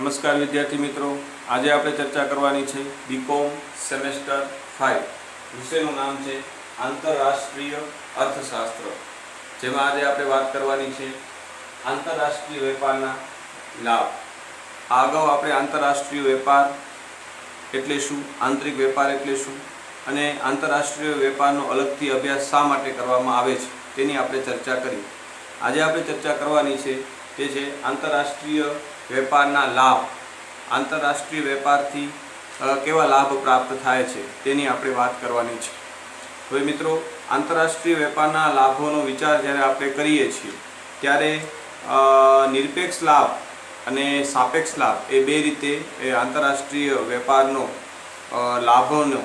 નમસ્કાર વિદ્યાર્થી મિત્રો, આજે આપણે ચર્ચા કરવાની છે બીકોમ સેમેસ્ટર 5 વિષયનું નામ છે આંતરરાષ્ટ્રીય અર્થશાસ્ત્ર, જેમાં આજે આપણે વાત કરવાની છે આંતરરાષ્ટ્રીય વેપારના લાભ. અગાઉ આપણે આંતરરાષ્ટ્રીય વેપાર એટલે શું, આંતરિક વેપાર એટલે શું અને આંતરરાષ્ટ્રીય વેપારનો અલગથી અભ્યાસ શા માટે કરવામાં આવે છે તેની આપણે ચર્ચા કરી. આજે આપણે ચર્ચા કરવાની છે તે છે આંતરરાષ્ટ્રીય વેપારના લાભ. આંતરરાષ્ટ્રીય વેપારથી કેવા લાભ પ્રાપ્ત થાય છે તેની આપણે વાત કરવાની છે. હવે મિત્રો, આંતરરાષ્ટ્રીય વેપારના લાભોનો વિચાર જ્યારે આપણે કરીએ છીએ ત્યારે નિરપેક્ષ લાભ અને સાપેક્ષ લાભ એ બે રીતે આંતરરાષ્ટ્રીય વેપારનો લાભોનો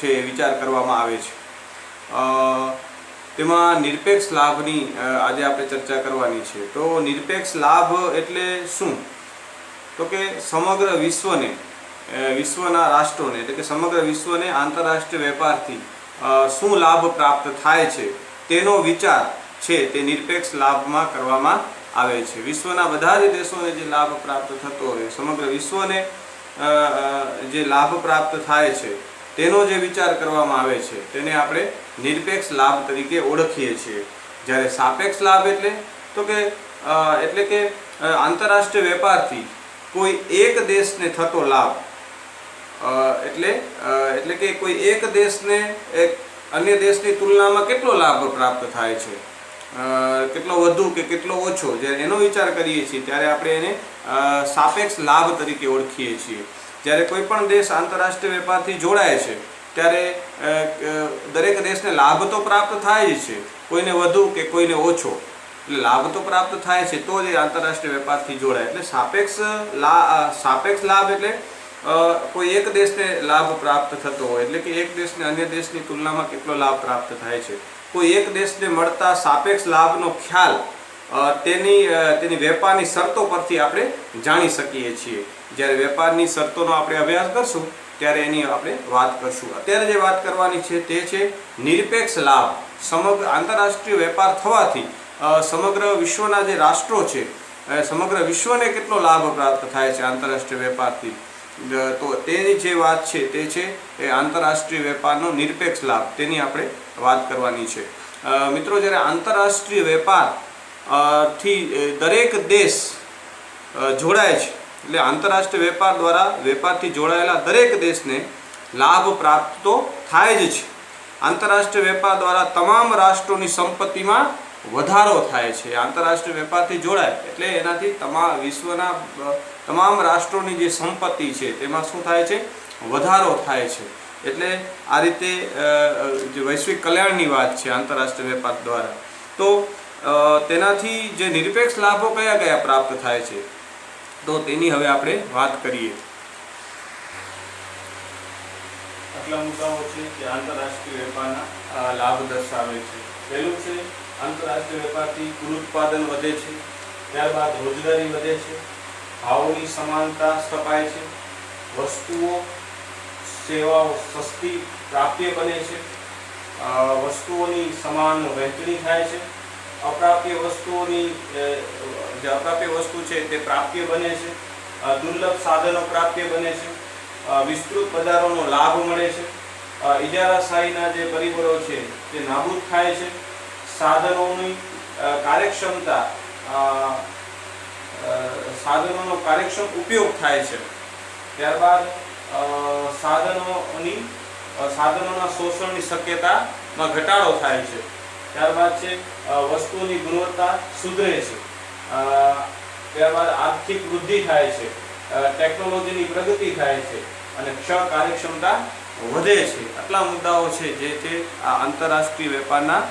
છે વિચાર કરવામાં આવે છે. તેમાં નિરપેક્ષ લાભની આજે આપણે ચર્ચા કરવાની છે. તો નિરપેક્ષ લાભ એટલે શું? તો કે સમગ્ર વિશ્વને, વિશ્વના રાષ્ટ્રોને એટલે કે સમગ્ર વિશ્વને આંતરરાષ્ટ્રીય વેપારથી શું લાભ પ્રાપ્ત થાય છે તેનો વિચાર છે તે નિરપેક્ષ લાભમાં કરવામાં આવે છે. વિશ્વના બધા જ દેશોને જે લાભ પ્રાપ્ત થતો હોય, સમગ્ર વિશ્વને જે લાભ પ્રાપ્ત થાય છે તેનો જે વિચાર કરવામાં આવે છે તેને આપણે નિરપેક્ષ લાભ તરીકે ઓળખીએ છીએ. જ્યારે સાપેક્ષ લાભ એટલે કે આંતરરાષ્ટ્રીય વેપારથી કોઈ એક દેશને થતો લાભ, એટલે કે કોઈ એક દેશને એક અન્ય દેશની તુલનામાં કેટલો લાભ પ્રાપ્ત થાય છે, કેટલો વધુ કે કેટલો ઓછો, જ્યારે એનો વિચાર કરીએ છીએ ત્યારે આપણે એને સાપેક્ષ લાભ તરીકે ઓળખીએ છીએ. જ્યારે કોઈ પણ દેશ આંતરરાષ્ટ્રીય વેપારથી જોડાય છે ત્યારે દરેક દેશને લાભ તો પ્રાપ્ત થાય જ છે, કોઈને વધુ કે કોઈને ઓછો, એટલે લાભ તો પ્રાપ્ત થાય છે તો જ આંતરરાષ્ટ્રીય વેપારથી જોડાય. એટલે સાપેક્ષ લાભ એટલે કોઈ એક દેશને લાભ પ્રાપ્ત થતો હોય, એટલે કે એક દેશને અન્ય દેશની તુલનામાં કેટલો લાભ પ્રાપ્ત થાય છે. કોઈ એક દેશને મળતા સાપેક્ષ લાભનો ખ્યાલ તેની વેપારની શરતો પરથી આપણે જાણી શકીએ છીએ. જ્યારે વેપારની શરતોનો આપણે અભ્યાસ કરશું ત્યારે એની આપણે વાત કરશું. અત્યારે જે વાત કરવાની છે તે છે નિરપેક્ષ લાભ. સમગ્ર આંતરરાષ્ટ્રીય વેપાર થવાથી સમગ્ર વિશ્વના જે રાષ્ટ્રો છે, સમગ્ર વિશ્વને કેટલો લાભ પ્રાપ્ત થાય છે આંતરરાષ્ટ્રીય વેપારથી, તો તેની જે વાત છે તે છે એ આંતરરાષ્ટ્રીય વેપારનો નિરપેક્ષ લાભ, તેની આપણે વાત કરવાની છે. મિત્રો, જ્યારે આંતરરાષ્ટ્રીય વેપાર થી દરેક દેશ જોડાય છે, એટલે આંતરરાષ્ટ્રીય વેપાર દ્વારા વેપારથી જોડાયેલા દરેક દેશને લાભ પ્રાપ્ત તો થાય જ છે. આંતરરાષ્ટ્રીય વેપાર દ્વારા તમામ રાષ્ટ્રોની સંપત્તિમાં વધારો થાય છે. આંતરરાષ્ટ્રીય વેપારથી જોડાય એટલે એનાથી વિશ્વના તમામ રાષ્ટ્રોની જે સંપત્તિ છે તેમાં શું થાય છે? વધારો થાય છે. એટલે આ રીતે જે વૈશ્વિક કલ્યાણની વાત છે આંતરરાષ્ટ્રીય વેપાર દ્વારા. તો તેનાથી જે નિરપેક્ષ લાભો કયા કયા પ્રાપ્ત થાય છે તો તેની હવે આપણે વાત કરીએ. આટલા મુદ્દાઓ છે જે આંતરરાષ્ટ્રીય વેપારના લાભ દર્શાવે છે. પહેલું છે, આંતરરાષ્ટ્રીય વેપારથી કુલ ઉત્પાદન વધે છે, ત્યારબાદ રોજગારી વધે છે, ભાવોની સમાનતા સ્થપાય છે, વસ્તુઓ સેવાઓ સસ્તી પ્રાપ્ય બને છે, વસ્તુઓની સમાન વહેંચણી થાય છે, અપ્રાપ્ય વસ્તુઓની જે અપ્રાપ્ય વસ્તુ છે તે પ્રાપ્ય બને છે, દુર્લભ સાધનો પ્રાપ્ય બને છે, વિસ્તૃત બજારોનો લાભ મળે છે, ઇજારાશાહીના જે પરિબળો છે તે નાબૂદ થાય છે, સાધનોની કાર્યક્ષમતા, સાધનોનો કાર્યક્ષમ ઉપયોગ થાય છે, ત્યારબાદ સાધનોના શોષણની શક્યતામાં ઘટાડો થાય છે, ત્યારબાદ છે વસ્તુઓની ગુણવત્તા સુધરે છે, ત્યારબાદ આર્થિક વૃદ્ધિ થાય છે, ટેકનોલોજીની પ્રગતિ થાય છે અને કાર્યક્ષમતા વધે છે. આટલા મુદ્દાઓ છે જે તે આ આંતરરાષ્ટ્રીય વેપારના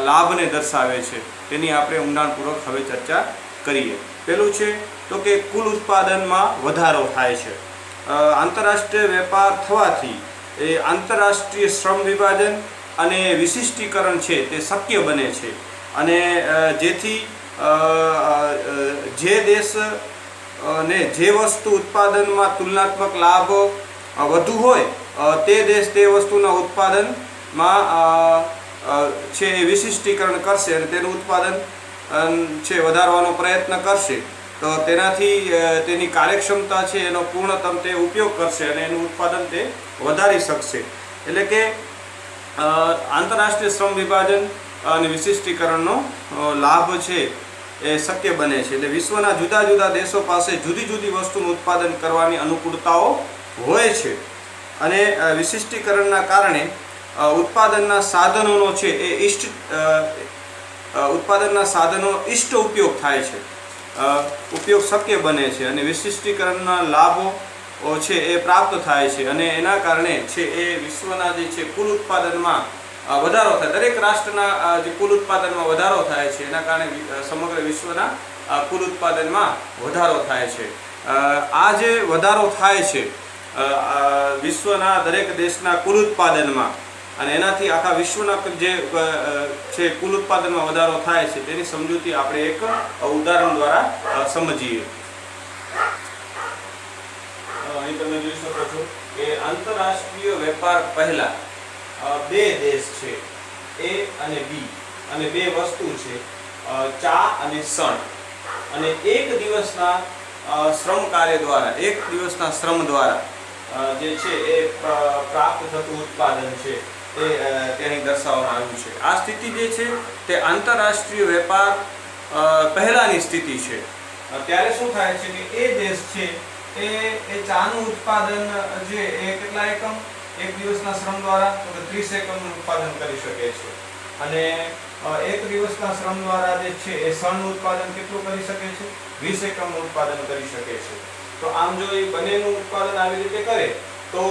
લાભને દર્શાવે છે. તેની આપણે ઊંડાણપૂર્વક હવે ચર્ચા કરીએ. પહેલું છે તો કે કુલ ઉત્પાદનમાં વધારો થાય છે. આંતરરાષ્ટ્રીય વેપાર થવાથી એ આંતરરાષ્ટ્રીય શ્રમ વિભાજન અને વિશિષ્ટીકરણ છે તે શક્ય બને છે અને જેથી જે દેશ ને જે વસ્તુ ઉત્પાદનમાં તુલનાત્મક લાભ વધુ હોય તે દેશ તે વસ્તુના ઉત્પાદનમાં છે એ વિશિષ્ટીકરણ કરશે અને તેનું ઉત્પાદન છે વધારવાનો પ્રયત્ન કરશે. તો તેનાથી તેની કાર્યક્ષમતા છે એનો પૂર્ણતમ તે ઉપયોગ કરશે અને એનું ઉત્પાદન તે વધારી શકશે. એટલે કે આંતરરાષ્ટ્રીય શ્રમ વિભાજન અને વિશિષ્ટીકરણનો લાભ છે એ શક્ય બને છે. એટલે વિશ્વના જુદા જુદા દેશો પાસે જુદી જુદી વસ્તુનું ઉત્પાદન કરવાની અનુકૂળતાઓ હોય છે અને વિશિષ્ટીકરણના કારણે ઉત્પાદનના સાધનોનો છે એ ઉત્પાદનના સાધનો ઇષ્ટ ઉપયોગ થાય છે, ઉપયોગ શક્ય બને છે અને વિશિષ્ટીકરણના લાભો છે એ પ્રાપ્ત થાય છે અને એના કારણે છે એ વિશ્વના જે છે કુલ ઉત્પાદનમાં વધારો થાય. દરેક રાષ્ટ્રના જે કુલ ઉત્પાદનમાં વધારો થાય છે એના કારણે સમગ્ર વિશ્વના કુલ ઉત્પાદનમાં વધારો થાય છે. આ જે વધારો થાય છે વિશ્વના દરેક દેશના કુલ ઉત્પાદનમાં અને એનાથી આખા વિશ્વના જે છે કુલ ઉત્પાદનમાં વધારો થાય છે તેની સમજૂતી આપણે એક ઉદાહરણ દ્વારા સમજીએ. અહીં તમે જોઈ શકો છો કે આંતરરાષ્ટ્રીય વેપાર પહેલા બે દેશ છે એ અને બી અને બે વસ્તુ છે ચા અને સણ અને એક દિવસના શ્રમ કાર્ય દ્વારા, એક દિવસના શ્રમ દ્વારા જે છે એ પ્રાપ્ત થતું ઉત્પાદન છે એ ત્યાં દર્શાવવામાં આવ્યું છે. આ સ્થિતિ જે છે તે આંતરરાષ્ટ્રીય વેપાર પહેલાની સ્થિતિ છે. ત્યારે શું થાય છે કે એ દેશ છે એ ચાનું ઉત્પાદન જે એ કેટલા એકમ એક દિવસના શ્રમ દ્વારા તો 30 એકમનું ઉત્પાદન કરી શકે છે અને એક દિવસના શ્રમ દ્વારા જે છે એ શણનું ઉત્પાદન કેટલું કરી શકે છે 20 એકમનું ઉત્પાદન કરી શકે છે. તો આમ જો એ બંનેનું ઉત્પાદન આવી રીતે કરે તો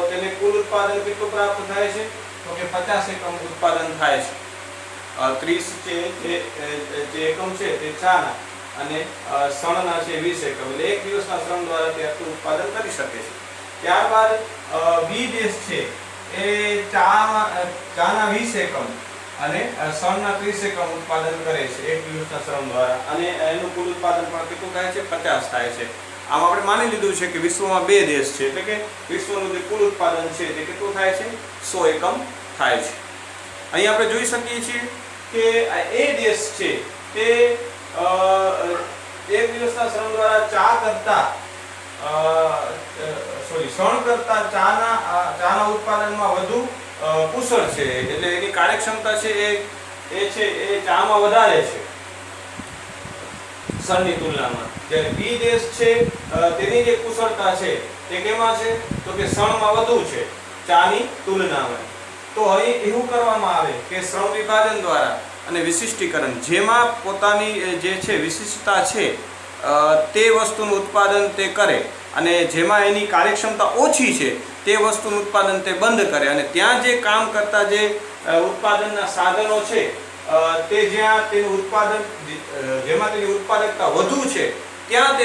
તેને કુલ ઉત્પાદન કેટલું પ્રાપ્ત થાય છે તો કે 50 એકમ ઉત્પાદન થાય છે. 30 જે એકમ છે તે ચાના અને શણના છે 20 એકમ, એટલે એક દિવસના શ્રમ દ્વારા તે આટલું ઉત્પાદન કરી શકે છે. ત્યારબાદ બી દેશ છે એ ચાના 20 એકમ અને શણના 30 એકમ ઉત્પાદન કરે છે એક દિવસના શ્રમ દ્વારા અને એનું કુલ ઉત્પાદન પણ કેટલું થાય છે 50 થાય છે. આમ આપણે માની લીધું છે કે વિશ્વમાં બે દેશ છે એટલે કે વિશ્વનું જે કુલ ઉત્પાદન છે તે કેટલું થાય છે 100 એકમ થાય છે. અહીં આપણે જોઈ શકીએ છીએ કે એ દેશ છે તે એક દિવસના શ્રમ દ્વારા શણ કરતા ચાના ઉત્પાદનમાં વધુ કુશળ છે, એટલે એની કાર્યક્ષમતા છે એ ચામાં વધારે છે શણની તુલનામાં. જ્યારે બી દેશ છે તેની જે કુશળતા છે તે કેમાં છે તો કે શણમાં વધુ છે ચાની તુલનામાં. તો અહીં એવું કરવામાં આવે કે શ્રમ વિભાજન દ્વારા અને વિશિષ્ટીકરણ જેમાં પોતાની જે છે વિશિષ્ટતા છે તે વસ્તુનું ઉત્પાદન તે કરે અને જેમાં એની કાર્યક્ષમતા ઓછી છે તે વસ્તુનું ઉત્પાદન તે બંધ કરે અને ત્યાં જે કામ કરતા જે ઉત્પાદનના સાધનો છે તે જ્યાં તેનું ઉત્પાદન જેમાં તેની ઉત્પાદકતા વધુ છે ત્યાં તે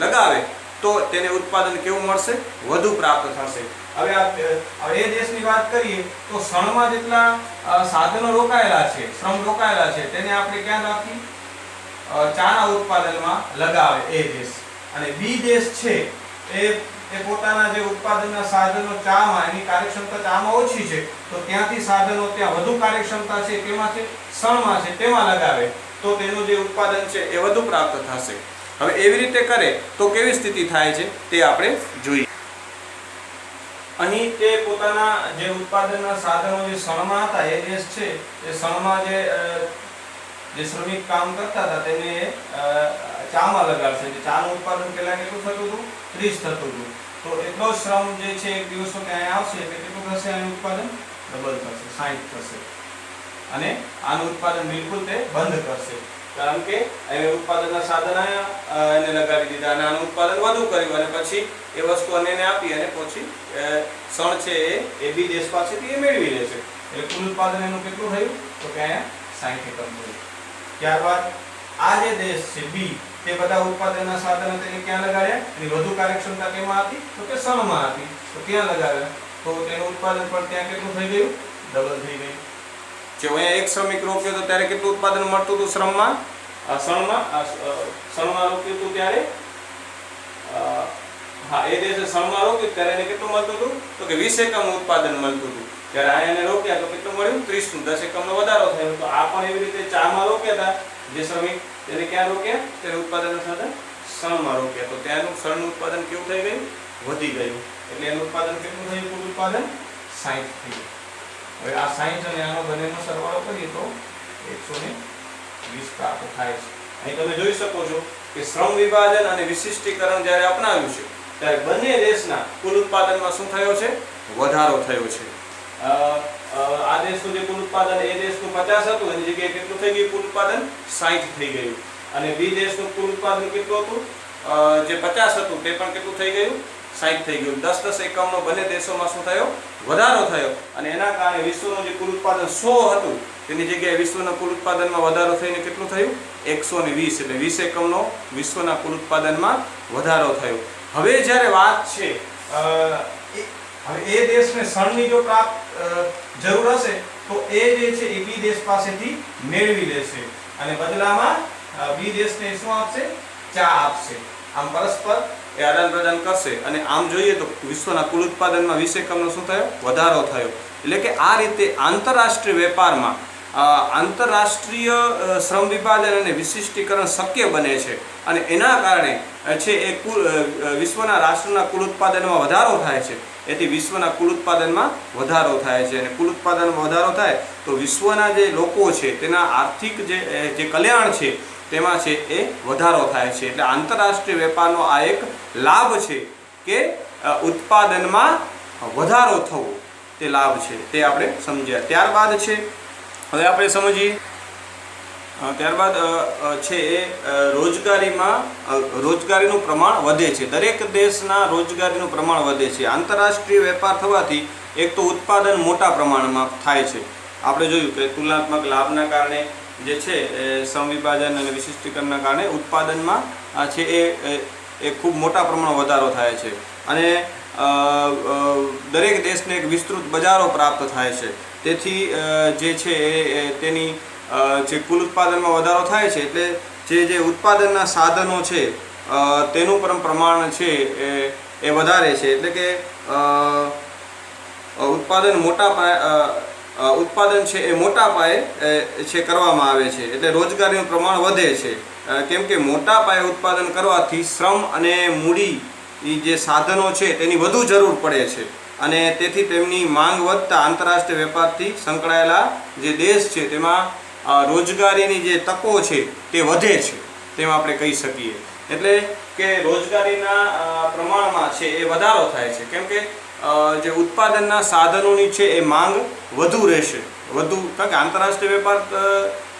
લગાવે તો તેને ઉત્પાદન કેવું મળશે વધુ પ્રાપ્ત થશે. હવે એ દેશની વાત કરીએ તો શણમાં જેટલા સાધનો રોકાયેલા છે, શ્રમ રોકાયેલા છે તેને આપણે ક્યાં રાખી ચાના ઉત્પાદનમાં લગાવે એ દેશ. અને બી દેશ છે એ પોતાના જે ઉત્પાદનના સાધનો ચામાં એની કાર્યક્ષમતા ચામાં ઓછી છે તો ત્યાંથી સાધનો ત્યાં વધુ કાર્યક્ષમતા છે તેમાં છે શણમાં છે તેમાં લગાવે તો તેનું જે ઉત્પાદન છે એ વધુ પ્રાપ્ત થશે. હવે એવી રીતે કરે તો કેવી સ્થિતિ થાય છે તે આપણે જોઈએ. અહીં તે પોતાના જે ઉત્પાદનના સાધનો જે શણમાં હતા એ દેશ છે એ શણમાં જે શ્રમિક કામ કરતા હતા તેને ચામાં લગાડશે. ચાનું ઉત્પાદન પહેલા કેટલું થતું હતું 30 થતું હતું તો એટલો શ્રમ જે છે એક દિવસનો ત્યાં આવશે એટલે કેટલું થશે આનું ઉત્પાદન ડબલ થશે 60 થશે અને આનું ઉત્પાદન બિલકુલ તે બંધ કરશે કારણ કે એને ઉત્પાદનના સાધન એને લગાડી દીધા અને આનું ઉત્પાદન વધુ કર્યું અને પછી એ વસ્તુ અન્યને આપી અને પછી શણ છે એ બી દેશ પાસેથી એ મેળવી લેશે એટલે કુલ ઉત્પાદન એનું કેટલું થયું તો કે અહીંયા 60 એકમ થયું. ત્યારબાદ આ જે દેશ છે બી તે બધા ઉત્પાદનના સાધનો તેને ક્યાં લગાડ્યા એની વધુ કાર્યક્ષમતા કેમાં હતી તો કે શણમાં હતી તો ત્યાં લગાવ્યા તો તેનું ઉત્પાદન પણ ત્યાં કેટલું થઈ ગયું ડબલ થઈ ગયું. જો અહીંયા એક શ્રમિક રોક્યો તો ત્યારે કેટલું ઉત્પાદન મળતું હતું શણમાં રોક્યું હતું ત્યારે એ દેશે શણમાં રોક્યું ત્યારે એને કેટલું મળતું હતું તો કે 20 એકમ ઉત્પાદન મળતું હતું. જ્યારે અહીંયા એને રોક્યા તો કેટલું મળ્યું 30 નું 10 એકમનો વધારો થયો. તો આ પણ એવી રીતે ચામાં રોક્યા હતા જે શ્રમિક તેને ક્યાં રોક્યા? તેને ઉત્પાદનના સાધન શણમાં રોક્યા. તો ત્યાંનું શણનું ઉત્પાદન કેવું થઈ ગયું? વધી ગયું. એટલે એનું ઉત્પાદન કેટલું થયું? કુલ ઉત્પાદન 60 થયું. હવે આ 60 અને આનો બંનેનો સરવાળો કરીએ તો 120 પ્રાપ્ત થાય છે. અહીં તમે જોઈ શકો છો કે શ્રમ વિભાજન અને વિશિષ્ટીકરણ જ્યારે અપનાવ્યું છે ત્યારે બંને દેશના કુલ ઉત્પાદનમાં શું થયો છે? વધારો થયો છે. આ દેશનું જે કુલ ઉત્પાદન એ દેશનું 50 હતું એની જગ્યાએ કેટલું થઈ ગયું? કુલ ઉત્પાદન 60 થઈ ગયું. અને બી દેશનું કુલ ઉત્પાદન કેટલું હતું? જે 50 હતું તે પણ કેટલું થઈ ગયું? 60 થઈ ગયું. 10 એકમનો બંને દેશોમાં શું થયો? વધારો થયો. અને એના કારણે વિશ્વનું જે કુલ ઉત્પાદન 100 હતું તેની જગ્યાએ વિશ્વના કુલ ઉત્પાદનમાં વધારો થઈને કેટલું થયું? 120. એટલે 20 એકમનો વિશ્વના કુલ ઉત્પાદનમાં વધારો થયો. હવે જ્યારે વાત છે હવે એ દેશને શણની જો પ્રાપ્ત જરૂર હશે તો એ જે છે એ બી દેશ પાસેથી મેળવી લેશે અને બદલામાં બી દેશને શું આપશે? ચા આપશે. આમ પરસ્પર એ આદાન પ્રદાન કરશે અને આમ જોઈએ તો વિશ્વના કુલ ઉત્પાદનમાં 20 એકમનો શું થયો? વધારો થયો. એટલે કે આ રીતે આંતરરાષ્ટ્રીય વેપારમાં આંતરરાષ્ટ્રીય શ્રમ વિભાજન અને વિશિષ્ટીકરણ શક્ય બને છે અને એના કારણે છે એ કુલ વિશ્વના રાષ્ટ્રના કુલ ઉત્પાદનમાં વધારો થાય છે. એથી વિશ્વના કુલ ઉત્પાદનમાં વધારો થાય છે અને કુલ ઉત્પાદનમાં વધારો થાય તો વિશ્વના જે લોકો છે તેના આર્થિક જે કલ્યાણ છે તેમાં છે એ વધારો થાય છે. એટલે આંતરરાષ્ટ્રીય વેપારનો આ એક લાભ છે કે ઉત્પાદનમાં વધારો થવો તે લાભ છે. તે આપણે સમજ્યા. ત્યારબાદ છે હવે આપણે સમજીએ ત્યારબાદ છે એ રોજગારીનું પ્રમાણ વધે છે. દરેક દેશના રોજગારીનું પ્રમાણ વધે છે. આંતરરાષ્ટ્રીય વેપાર થવાથી એક તો ઉત્પાદન મોટા પ્રમાણમાં થાય છે. આપણે જોયું કે તુલનાત્મક લાભના કારણે જે છે શ્રમ વિભાજન અને વિશિષ્ટીકરણના કારણે ઉત્પાદનમાં છે એ ખૂબ મોટા પ્રમાણમાં વધારો થાય છે અને દરેક દેશને એક વિસ્તૃત બજારો પ્રાપ્ત થાય છે. તેથી જે છે તેની જે કુલ ઉત્પાદનમાં વધારો થાય છે એટલે જે ઉત્પાદનના સાધનો છે તેનું પણ પ્રમાણ છે એ વધારે છે. એટલે કે ઉત્પાદન છે એ મોટા પાયે છે કરવામાં આવે છે એટલે રોજગારીનું પ્રમાણ વધે છે. કેમ કે મોટા પાયે ઉત્પાદન કરવાથી શ્રમ અને મૂડી જે સાધનો છે તેની વધુ જરૂર પડે છે અને તેથી તેમની માંગ વધતા આંતરરાષ્ટ્રીય વેપારથી સંકળાયેલા જે દેશ છે તેમાં રોજગારીની જે તકો છે તે વધે છે તેમ આપણે કહી શકીએ. એટલે કે રોજગારીના પ્રમાણમાં છે એ વધારો થાય છે. કેમ કે જે ઉત્પાદનના સાધનોની છે એ માંગ વધુ રહેશે. કારણ કે આંતરરાષ્ટ્રીય વેપાર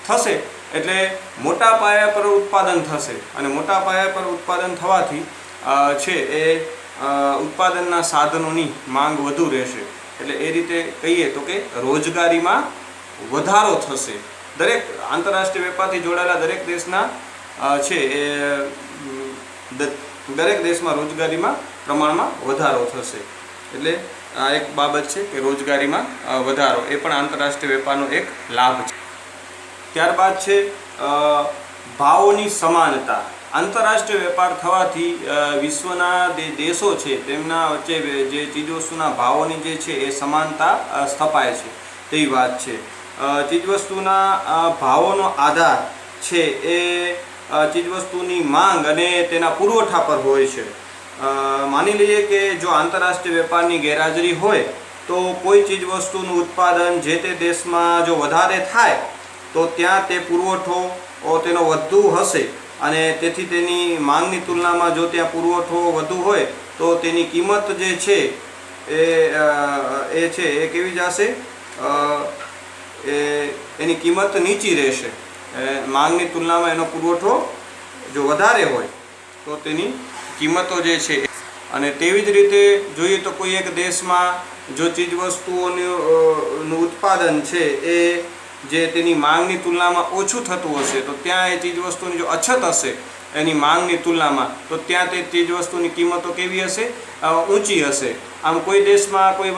થશે એટલે મોટા પાયા પર ઉત્પાદન થશે અને મોટા પાયા પર ઉત્પાદન થવાથી છે એ ઉત્પાદનના સાધનોની માંગ વધુ રહેશે. એટલે એ રીતે કહીએ તો કે રોજગારીમાં વધારો થશે. દરેક આંતરરાષ્ટ્રીય વેપારથી જોડાયેલા દરેક દેશના છે એ દરેક દેશમાં રોજગારીમાં પ્રમાણમાં વધારો થશે. એટલે આ એક બાબત છે કે રોજગારીમાં વધારો એ પણ આંતરરાષ્ટ્રીય વેપારનો એક લાભ છે. ત્યારબાદ છે ભાવોની સમાનતા. આંતરરાષ્ટ્રીય વેપાર થવાથી વિશ્વના જે દેશો છે તેમના વચ્ચે જે ચીજવસ્તુના ભાવોની જે છે એ સમાનતા સ્થપાય છે તેવી વાત છે. ચીજવસ્તુના ભાવોનો આધાર છે એ ચીજવસ્તુની માંગ અને તેના પુરવઠા પર હોય છે. માની લઈએ કે જો આંતરરાષ્ટ્રીય વેપારની ગેરહાજરી હોય તો કોઈ ચીજવસ્તુનું ઉત્પાદન જે તે દેશમાં જો વધારે થાય તો ત્યાં તે પુરવઠો તેનો વધુ હશે અને તેથી તેની માંગની તુલનામાં જો ત્યાં પુરવઠો વધુ હોય તો તેની કિંમત જે છે એ કેવી જશે? એની કિંમત નીચી રહેશે. માંગની તુલનામાં એનો પુરવઠો જો વધારે હોય તો તેની કિંમતો જે છે. અને તેવી જ રીતે જોઈએ તો કોઈ એક દેશમાં જો ચીજવસ્તુઓનું ઉત્પાદન છે એ જે તેની માંગની તુલનામાં ઓછું થતું હશે તો ત્યાં એ ચીજવસ્તુની જો અછત હશે એની માંગની તુલનામાં તો ત્યાં તે ચીજવસ્તુની કિંમતો કેવી હશે? ઊંચી હશે. આમ કોઈ દેશમાં કોઈ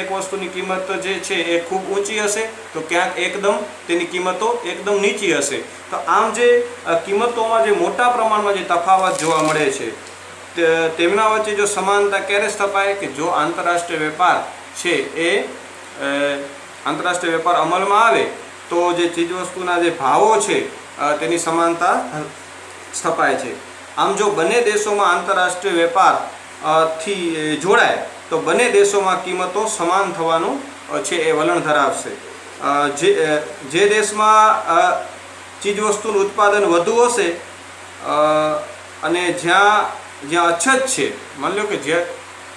એક વસ્તુની કિંમત જે છે એ ખૂબ ઊંચી હશે તો ક્યાંક એકદમ તેની કિંમતો એકદમ નીચી હશે. તો આમ જે કિંમતોમાં જે મોટા પ્રમાણમાં જે તફાવત જોવા મળે છે તેમના વચ્ચે જો સમાનતા ક્યારે સ્થપાય કે જો આંતરરાષ્ટ્રીય વેપાર છે એ આંતરરાષ્ટ્રીય વેપાર અમલમાં આવે તો જે ચીજવસ્તુના જે ભાવો છે તેની સમાનતા સ્થપાય છે. આમ જો બંને દેશોમાં આંતરરાષ્ટ્રીય વેપાર થી જોડાય તો બંને દેશોમાં કિંમતો સમાન થવાનું છે એ વલણ ધરાવશે. જે દેશમાં ચીજવસ્તુનું ઉત્પાદન વધુ હશે અને જ્યાં અછત છે, માની લો કે જે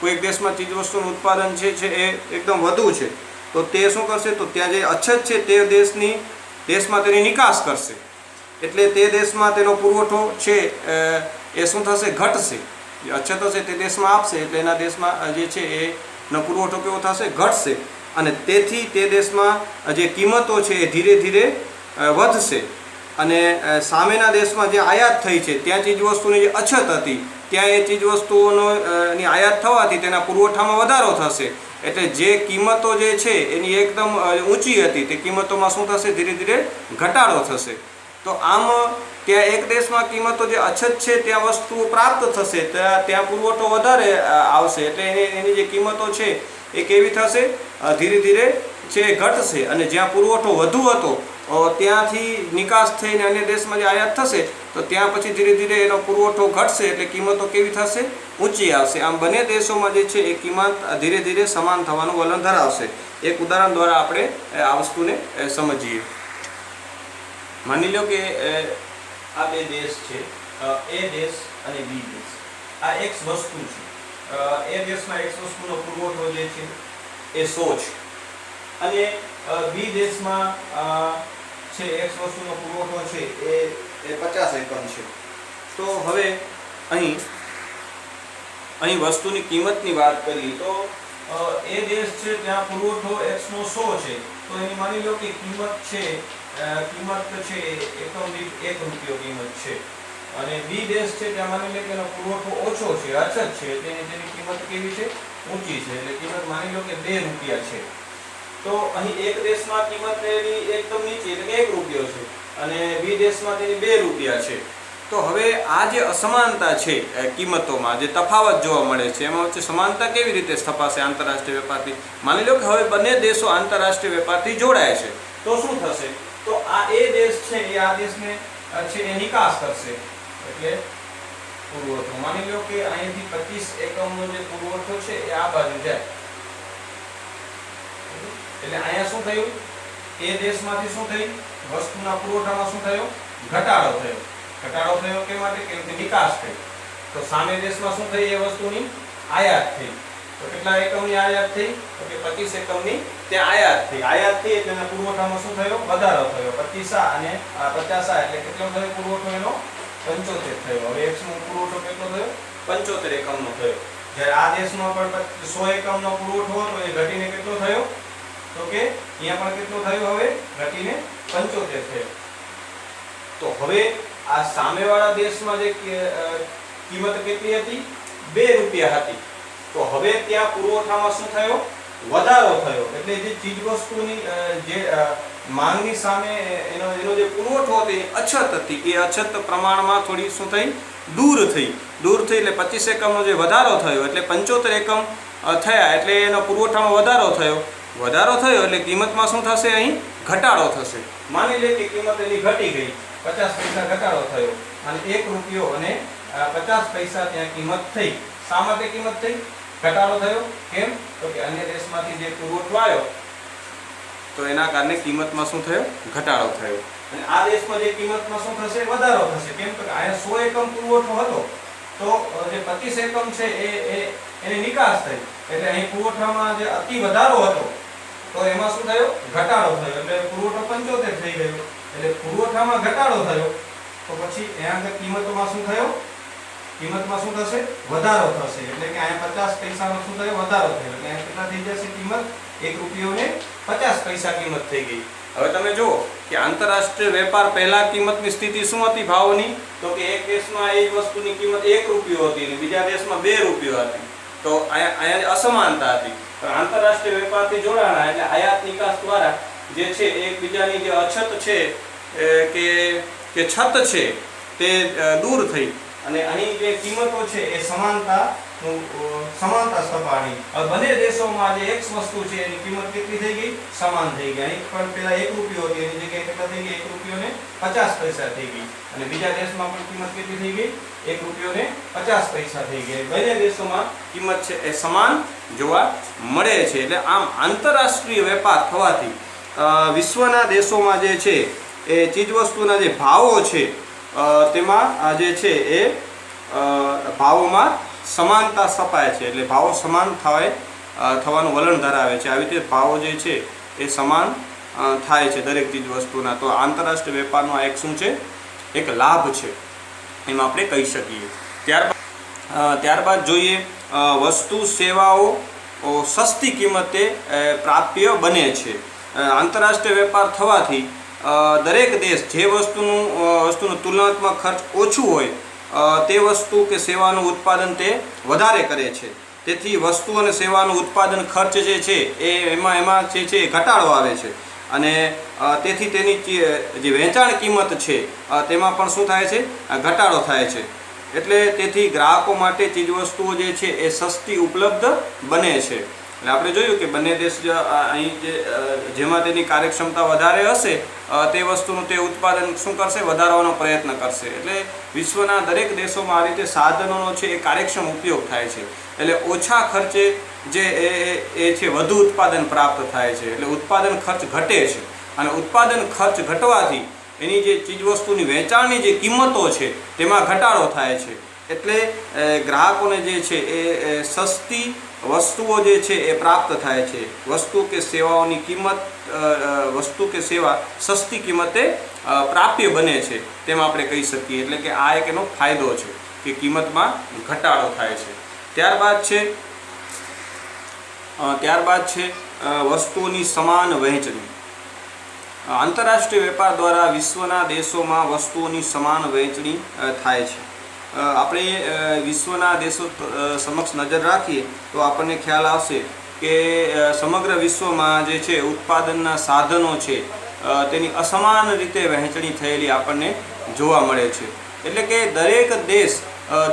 કોઈ એક દેશમાં ચીજવસ્તુનું ઉત્પાદન છે એ એકદમ વધુ છે, તો તે શું કરશે, તો ત્યાં જે અછત છે તે દેશમાં તેની નિકાસ કરશે. એટલે તે દેશમાં તેનો પુરવઠો છે એ શું થશે, ઘટશે. જે અછત હશે તે દેશમાં આપશે એટલે એના દેશમાં જે છે એનો પુરવઠો કેવો થશે, ઘટશે. અને તેથી તે દેશમાં જે કિંમતો છે એ ધીરે ધીરે વધશે. અને સામેના દેશમાં જે આયાત થઈ છે ત્યાં ચીજવસ્તુની જે અછત હતી ત્યાં એ ચીજવસ્તુઓની આયાત થવાથી તેના પુરવઠામાં વધારો થશે. એટલે જે કિંમતો જે છે એની એકદમ ઊંચી હતી તે કિંમતોમાં શું થશે, ધીરે ધીરે ઘટાડો થશે. તો આમ ત્યાં એક દેશમાં કિંમતો જે અછત છે ત્યાં વસ્તુઓ પ્રાપ્ત થશે, ત્યાં પુરવઠો વધારે આવશે. એટલે એની જે કિંમતો છે એ કેવી થશે, ધીરે ધીરે છે ઘટશે. અને જ્યાં પુરવઠો વધુ હતો ત્યાંથી નિકાસ થઈને અન્ય દેશમાં જે આયાત થશે તો ત્યાં પછી ધીરે ધીરે એનો પુરવઠો ઘટશે એટલે કિંમતો કેવી થશે, ઊંચી આવશે. આમ બંને દેશોમાં જે છે એ કિંમત ધીરે ધીરે સમાન થવાનું વલણ ધરાવશે. એક ઉદાહરણ દ્વારા આપણે આ વસ્તુને સમજીએ. માની લો કે આ બે દેશ છે, એ દેશ અને બી દેશ. આ એક વસ્તુ છે, એ દેશમાં એક વસ્તુનો પુરવઠો જે છે એ 100 છે અને બી દેશમાં છે એક વસ્તુનો પુરવઠો છે એ 50 એકમ છે. તો હવે અહીં વસ્તુની કિંમતની વાત કરીએ તો એ દેશ છે ત્યાં પુરવઠો x નો 100 છે, તો એની માની લો કે કિંમત છે એકમ દીઠ 1 રૂપિયો કિંમત છે. અને બી દેશ છે ત્યાં માની લો કે એનો પુરવઠો ઓછો છે, અછત છે, એટલે તેની કિંમત કેવી છે, ઊંચી છે. એટલે કિંમત માની લો કે 2 રૂપિયા છે. તો અહીં એક દેશમાં કિંમત એની એકદમ નીચે એટલે 1 રૂપિયો છે અને બી દેશમાં તેની 2 રૂપિયા છે. તો હવે આ જે અસમાનતા છે કિંમતોમાં જે તફાવત જોવા મળે છે એમાં વચ્ચે સમાનતા કેવી રીતે સ્થપાશે આંતરરાષ્ટ્રીય વેપારથી? માની લો કે હવે બંને દેશો આંતરરાષ્ટ્રીય વેપારથી જોડાય છે તો શું થશે? તો આ એ દેશ છે એ આ દેશને છે એ નિકાસ કરશે. એટલે પુરવઠો માની લો કે અહીંથી 25 એકમનો જે પુરવઠો છે એ આ બાજુ જાય. એટલે અહીંયા શું થયું, એ દેશમાંથી શું થયું, વસ્તુના પુરવઠામાં શું થયો, ઘટાડો થયો. ઘટાડો થયો કે માટે, કેમ કે નિકાસ થઈ. તો સામે દેશમાં શું થઈ, એ વસ્તુની આયાત થઈ. તો કેટલા એકમની આયાત થઈ, તો કે 25 એકમની ત્યાં આયાત થઈ. આયાત થઈ એટલે એના પુરવઠામાં શું થયો, વધારો થયો. 25 અને 50 એટલે કેટલો થયો પુરવઠો એનો, 75 થયો. હવે x નો પુરવઠો કેટલો થયો, 75 એકમનો થયો. જ્યારે આ દેશમાં પણ 100 એકમનો પુરવઠો હતો એ ઘટીને કેટલો થયો, તો કે અહીંયા પણ કેટલો થયો, હવે ઘટીને 75 થયો. તો હવે આ સામેવાળા દેશમાં જે કિંમત કેટલી હતી, 2 રૂપિયા હતી. તો હવે ત્યાં પુરવઠામાં શું થયો, વધારો થયો. એટલે જે ચીજવસ્તુની જે માંગની સામે એનો જે પુરવઠો હતો એ અછત હતી, એ અછત પ્રમાણમાં થોડી શું થઈ, દૂર થઈ એટલે 25 એકમનો જે વધારો થયો એટલે 75 એકમ થયા. એટલે એનો પુરવઠામાં વધારો થયો એટલે કિંમતમાં શું થશે, અહીં ઘટાડો થશે. માની લે કે કિંમત એની ઘટી ગઈ, 50 પૈસા ઘટાડો થયો અને 1 રૂપિયો અને 50 પૈસા ત્યાં કિંમત થઈ. શા માટે કિંમત થઈ, ઘટાડો થયો? કેમ, તો કે અન્ય દેશમાંથી જે પુરવઠો આવ્યો તો એના કારણે કિંમતમાં શું થયો, ઘટાડો થયો. અને આ દેશમાં જે કિંમતમાં શું થશે, વધારો થશે. કેમ, તો કે અહીંયા 100 એકમ પુરવઠો હતો તો જે 25 એકમ છે એની નિકાસ થઈ. એટલે અહીં પુરવઠામાં જે અતિ વધારો હતો તો એમાં શું થયો, ઘટાડો થયો. એટલે પુરવઠો 75 થઈ ગયો. એટલે પુરવઠામાં ઘટાડો થયો તો પછી અહીંયા કિંમતોમાં શું થયો, કિંમતમાં શું થશે, વધારો થશે. એટલે કે અહીંયા 50 પૈસાનો શું થયો, વધારો થયો. એટલે અહીંયા કેટલા થઈ જશે કિંમત, 1 રૂપિયો ને 50 પૈસા કિંમત થઈ ગઈ. હવે તમે જુઓ કે આંતરરાષ્ટ્રીય વેપાર પહેલા કિંમતની સ્થિતિ શું હતી ભાવની, તો કે એક દેશમાં એ વસ્તુની કિંમત 1 રૂપિયો હતી અને બીજા દેશમાં 2 રૂપિયો હતી. તો અહીંયા અસમાનતા હતી. આંતરરાષ્ટ્રીય વેપારથી જોડાણા એટલે આયાત નિકાસ દ્વારા જે છે એકબીજાની જે અછત છે કે છત છે તે દૂર થઈ અને અહીં જે કિંમતો છે એ સમાનતા સ્થપાણી. હવે બંને દેશોમાં જે એક વસ્તુ છે એની કિંમત કેટલી થઈ ગઈ? સમાન થઈ ગઈ. અહીં પણ પેલા 1 રૂપિયો હતી, એની જગ્યાએ કેટલા થઈ ગઈ? 1 રૂપિયો ને 50 પૈસા થઈ ગઈ. અને બીજા દેશમાં પણ કિંમત કેટલી થઈ ગઈ? 1 રૂપિયો ને 50 પૈસા થઈ ગઈ. બંને દેશોમાં કિંમત છે એ સમાન જોવા મળે છે. એટલે આમ આંતરરાષ્ટ્રીય વેપાર થવાથી વિશ્વના દેશોમાં જે છે એ ચીજવસ્તુના જે ભાવો છે તેમાં જે છે એ ભાવોમાં સમાનતા સ્થપાય છે. એટલે ભાવો સમાન થવાનું વલણ ધરાવે છે. આવી રીતે ભાવો જે છે એ સમાન થાય છે દરેક ચીજવસ્તુના. તો આંતરરાષ્ટ્રીય વેપારનો આ એક શું છે? એક લાભ છે એમ આપણે કહી શકીએ. ત્યારબાદ જોઈએ વસ્તુ સેવાઓ સસ્તી કિંમતે પ્રાપ્ય બને છે. આંતરરાષ્ટ્રીય વેપાર થવાથી દરેક દેશ જે વસ્તુનું તુલનાત્મક ખર્ચ ઓછું હોય તે વસ્તુ કે સેવાનું ઉત્પાદન તે વધારે કરે છે. તેથી વસ્તુ અને સેવાનું ઉત્પાદન ખર્ચ જે છે એમાં જે છે ઘટાડો આવે છે. અને તેથી તેની જે વેચાણ કિંમત છે તેમાં પણ શું થાય છે? ઘટાડો થાય છે. એટલે તેથી ગ્રાહકો માટે ચીજવસ્તુઓ જે છે એ સસ્તી ઉપલબ્ધ બને છે. એટલે આપણે જોયું કે બંને દેશ અહીં જેમાં તેની કાર્યક્ષમતા વધારે હશે તે વસ્તુનું તે ઉત્પાદન શું કરશે? વધારવાનો પ્રયત્ન કરશે. એટલે વિશ્વના દરેક દેશોમાં આ રીતે સાધનોનો છે એ કાર્યક્ષમ ઉપયોગ થાય છે. એટલે ઓછા ખર્ચે જે એ છે વધુ ઉત્પાદન પ્રાપ્ત થાય છે. એટલે ઉત્પાદન ખર્ચ ઘટે છે. અને ઉત્પાદન ખર્ચ ઘટવાથી એની જે ચીજવસ્તુની વેચાણની જે કિંમતો છે તેમાં ઘટાડો થાય છે. એટલે ગ્રાહકોને જે છે એ સસ્તી વસ્તુઓ જે છે એ પ્રાપ્ત થાય છે. વસ્તુ કે સેવાઓની કિંમત વસ્તુ કે સેવા સસ્તી કિંમતે પ્રાપ્ય બને છે તેમ આપણે કહી શકીએ. એટલે કે આ એક એનો ફાયદો છે કે કિંમતમાં ઘટાડો થાય છે. ત્યારબાદ છે વસ્તુઓની સમાન વહેંચણી. આંતરરાષ્ટ્રીય વેપાર દ્વારા વિશ્વના દેશોમાં વસ્તુઓની સમાન વહેંચણી થાય છે. આપણે વિશ્વના દેશો સમક્ષ નજર રાખીએ તો આપણને ખ્યાલ આવશે કે સમગ્ર વિશ્વમાં જે છે ઉત્પાદનના સાધનો છે તેની અસમાન રીતે વહેંચણી થયેલી આપણને જોવા મળે છે. એટલે કે દરેક દેશ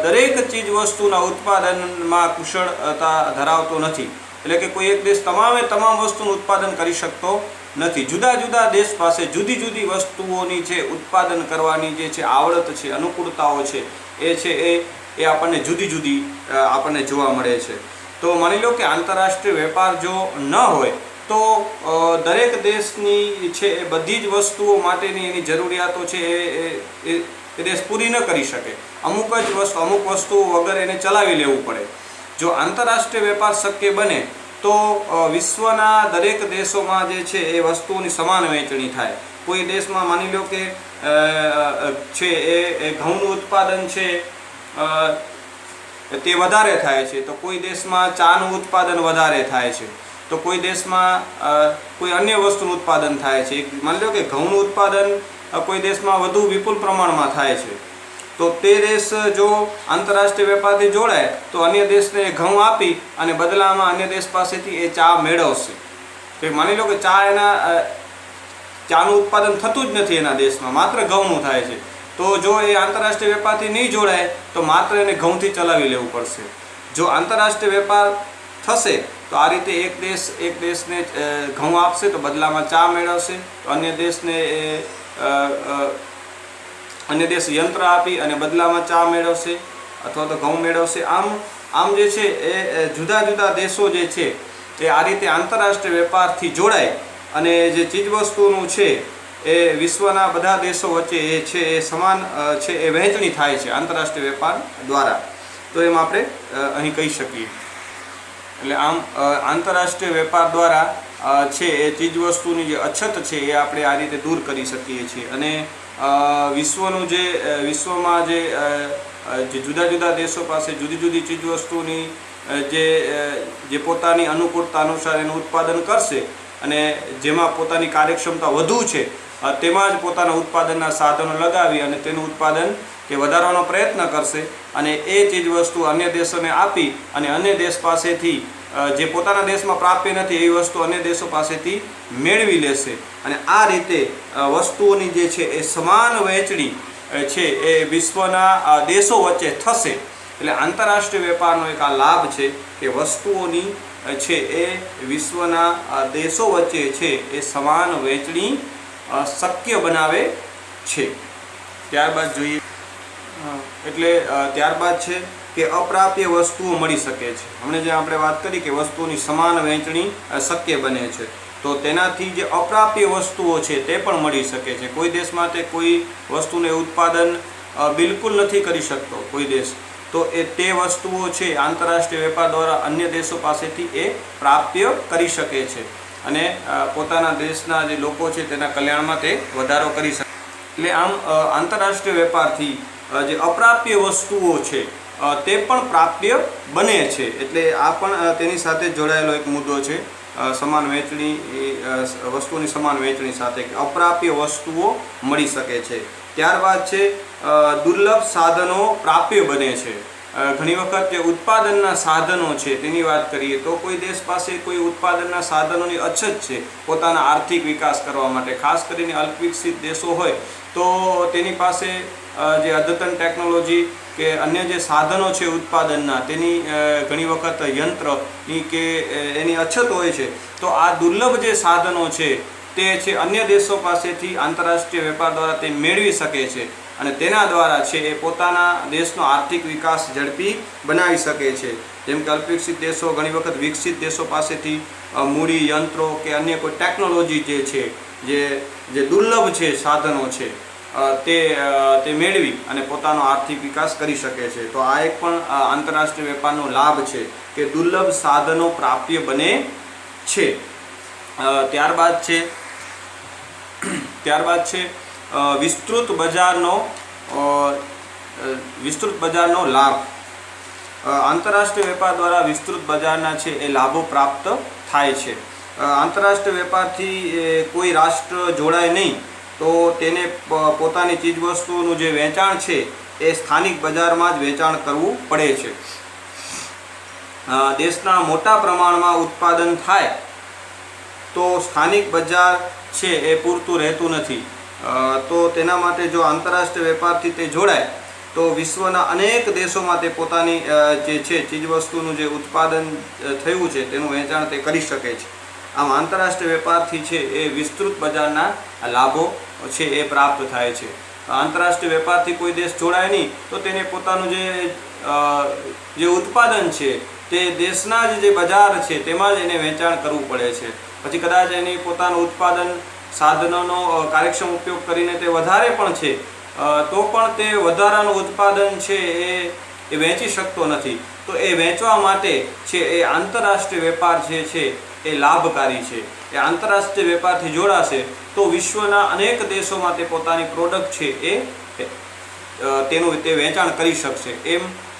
દરેક ચીજવસ્તુના ઉત્પાદનમાં કુશળતા ધરાવતો નથી. એટલે કે કોઈ એક દેશ તમામ વસ્તુનું ઉત્પાદન કરી શકતો નથી. જુદા જુદા દેશ પાસે જુદી જુદી વસ્તુઓની જે ઉત્પાદન કરવાની જે છે આવડત છે, અનુકૂળતાઓ છે એ આપણને જુદી આપણને જોવા મળે છે. તો માની લો કે આંતરરાષ્ટ્રીય વેપાર જો ન હોય તો દરેક દેશની છે એ બધી જ વસ્તુઓ માટેની એની જરૂરિયાતો છે એ દેશ પૂરી ન કરી શકે. અમુક વસ્તુઓ વગર એને ચલાવી લેવું પડે. જો આંતરરાષ્ટ્રીય વેપાર શક્ય બને તો વિશ્વના દરેક દેશોમાં જે છે એ વસ્તુઓની સમાન વહેંચણી થાય. કોઈ દેશમાં માની લો કે છે એ ઘઉંનું ઉત્પાદન છે તે વધારે થાય છે, તો કોઈ દેશમાં ચાનું ઉત્પાદન વધારે થાય છે, તો કોઈ દેશમાં કોઈ અન્ય વસ્તુનું ઉત્પાદન થાય છે. માની લો કે ઘઉંનું ઉત્પાદન કોઈ દેશમાં વધુ વિપુલ પ્રમાણમાં થાય છે, તો તે દેશ જો આંતરરાષ્ટ્રીય વેપારથી જોડાય તો અન્ય દેશને ઘઉં આપી અને બદલામાં અન્ય દેશ પાસેથી એ ચા મેળવશે. તો માની લો કે ચાનું ઉત્પાદન થતું જ નથી એના દેશમાં, માત્ર ઘઉંનું થાય છે. તો જો એ આંતરરાષ્ટ્રીય વેપારથી નહીં જોડાય તો માત્ર એને ઘઉંથી ચલાવી લેવું પડશે. જો આંતરરાષ્ટ્રીય વેપાર થશે તો આ રીતે એક દેશને ઘઉં આપશે તો બદલામાં ચા મેળવશે, તો અન્ય દેશ યંત્ર આપી અને બદલામાં ચા મેળવશે અથવા તો ઘઉં મેળવશે. આમ જે છે એ જુદા જુદા દેશો જે છે એ આ રીતે આંતરરાષ્ટ્રીય વેપારથી જોડાય અને જે ચીજવસ્તુનું છે એ વિશ્વના બધા દેશો વચ્ચે એ છે એ સમાન છે એ વહેંચણી થાય છે આંતરરાષ્ટ્રીય વેપાર દ્વારા. તો એમ આપણે અહીં કહી શકીએ. એટલે આમ આંતરરાષ્ટ્રીય વેપાર દ્વારા છે એ ચીજવસ્તુની જે અછત છે એ આપણે આ રીતે દૂર કરી શકીએ છીએ. અને વિશ્વમાં જે જુદા જુદા દેશો પાસે જુદી જુદી ચીજવસ્તુની જે પોતાની અનુકૂળતા અનુસાર એનું ઉત્પાદન કરશે અને જેમાં પોતાની કાર્યક્ષમતા વધુ છે તેમાં જ પોતાના ઉત્પાદનના સાધનો લગાવી અને તેનું ઉત્પાદન કે વધારવાનો પ્રયત્ન કરશે અને એ ચીજવસ્તુ અન્ય દેશોને આપી અને અન્ય દેશ પાસેથી જે પોતાના દેશમાં પ્રાપ્ય નથી એવી વસ્તુ અન્ય દેશો પાસેથી મેળવી લેશે. અને આ રીતે વસ્તુઓની જે છે એ સમાન વહેંચણી છે એ વિશ્વના દેશો વચ્ચે થશે. એટલે આંતરરાષ્ટ્રીય વેપારનો એક આ લાભ છે કે વસ્તુઓની છે એ વિશ્વના દેશો વચ્ચે છે એ સમાન વહેંચણી શક્ય બનાવે છે. ત્યારબાદ જોઈએ એટલે ત્યારબાદ છે કે અપ્રાપ્ય વસ્તુઓ મળી શકે છે. હમણાં જે આપણે વાત કરી કે વસ્તુઓની સમાન વહેંચણી શક્ય બને છે, તો તેનાથી જે અપ્રાપ્ય વસ્તુઓ છે તે પણ મળી શકે છે. કોઈ દેશ માટે કોઈ વસ્તુને ઉત્પાદન બિલકુલ નથી કરી શકતો કોઈ દેશ, તો તે વસ્તુઓ છે આંતરરાષ્ટ્રીય વેપાર દ્વારા અન્ય દેશો પાસેથી એ પ્રાપ્ય કરી શકે છે અને પોતાના દેશના જે લોકો છે તેના કલ્યાણમાં તે વધારો કરી શકે. એટલે આમ આંતરરાષ્ટ્રીય વેપારથી જે અપ્રાપ્ય વસ્તુઓ છે તે પણ પ્રાપ્ય બને છે. એટલે આ પણ તેની સાથે જોડાયેલો એક મુદ્દો છે, સમાન વહેંચણી, વસ્તુની સમાન વહેંચણી સાથે અપ્રાપ્ય વસ્તુઓ મળી શકે છે. ત્યારબાદ છે દુર્લભ સાધનો પ્રાપ્ય બને છે. ઘણી વખત જે ઉત્પાદનના સાધનો છે તેની વાત કરીએ તો કોઈ દેશ પાસે કોઈ ઉત્પાદનના સાધનોની અછત છે પોતાના આર્થિક વિકાસ કરવા માટે, ખાસ કરીને અલ્પવિકસિત દેશો હોય તો તેની પાસે જે અદ્યતન ટેકનોલોજી કે અન્ય જે સાધનો છે ઉત્પાદનના તેની ઘણી વખત યંત્રની કે એની અછત હોય છે. તો આ દુર્લભ જે સાધનો છે તે છે અન્ય દેશો પાસેથી આંતરરાષ્ટ્રીય વેપાર દ્વારા તે મેળવી શકે છે અને તેના દ્વારા છે એ પોતાના દેશનો આર્થિક વિકાસ ઝડપી બનાવી શકે છે. જેમ કે અલ્પવિકસિત દેશો ઘણી વખત વિકસિત દેશો પાસેથી મૂડી, યંત્રો કે અન્ય કોઈ ટેકનોલોજી જે છે, જે દુર્લભ છે સાધનો છે તે મેળવી અને પોતાનો આર્થિક વિકાસ કરી શકે છે. તો આ એક પણ આંતરરાષ્ટ્રીય વેપારનો લાભ છે કે દુર્લભ સાધનો પ્રાપ્ય બને છે. ત્યારબાદ છે વિસ્તૃત બજારનો લાભ. આંતરરાષ્ટ્રીય વેપાર દ્વારા વિસ્તૃત બજારના છે એ લાભો પ્રાપ્ત થાય છે. આંતરરાષ્ટ્રીય વેપારથી કોઈ રાષ્ટ્ર જોડાય નહીં તો તેને પોતાની ચીજવસ્તુઓનું જે વેચાણ છે એ સ્થાનિક બજારમાં જ વેચાણ કરવું પડે છે. દેશના મોટા પ્રમાણમાં ઉત્પાદન થાય તો સ્થાનિક બજાર છે એ પૂરતું રહેતું નથી. તો તેના માટે જો આંતરરાષ્ટ્રીય વેપારથી તે જોડાય તો વિશ્વના અનેક દેશોમાં તે પોતાની જે છે ચીજવસ્તુનું જે ઉત્પાદન થયું છે તેનું વેચાણ તે કરી શકે છે. આમ આંતરરાષ્ટ્રીય વેપારથી છે એ વિસ્તૃત બજારના લાભો છે એ પ્રાપ્ત થાય છે. આંતરરાષ્ટ્રીય વેપારથી કોઈ દેશ જોડાય નહીં તો તેને પોતાનું જે ઉત્પાદન છે તે દેશના જે બજાર છે તેમાં જ એને વેચાણ કરવું પડે છે. પછી કદાચ એની પોતાનું ઉત્પાદન સાધનોનો કાર્યક્ષમ ઉપયોગ કરીને તે વધારે પણ છે તો પણ તે વધારાનું ઉત્પાદન છે એ વેચી શકતો નથી. તો એ વેચવા માટે છે એ આંતરરાષ્ટ્રીય વેપાર જે છે એ લાભકારી છે. એ આંતરરાષ્ટ્રીય વેપારથી જોડાશે તો વિશ્વના અનેક દેશોમાં તે પોતાની પ્રોડક્ટ છે તે વેચાણ કરી શકશે.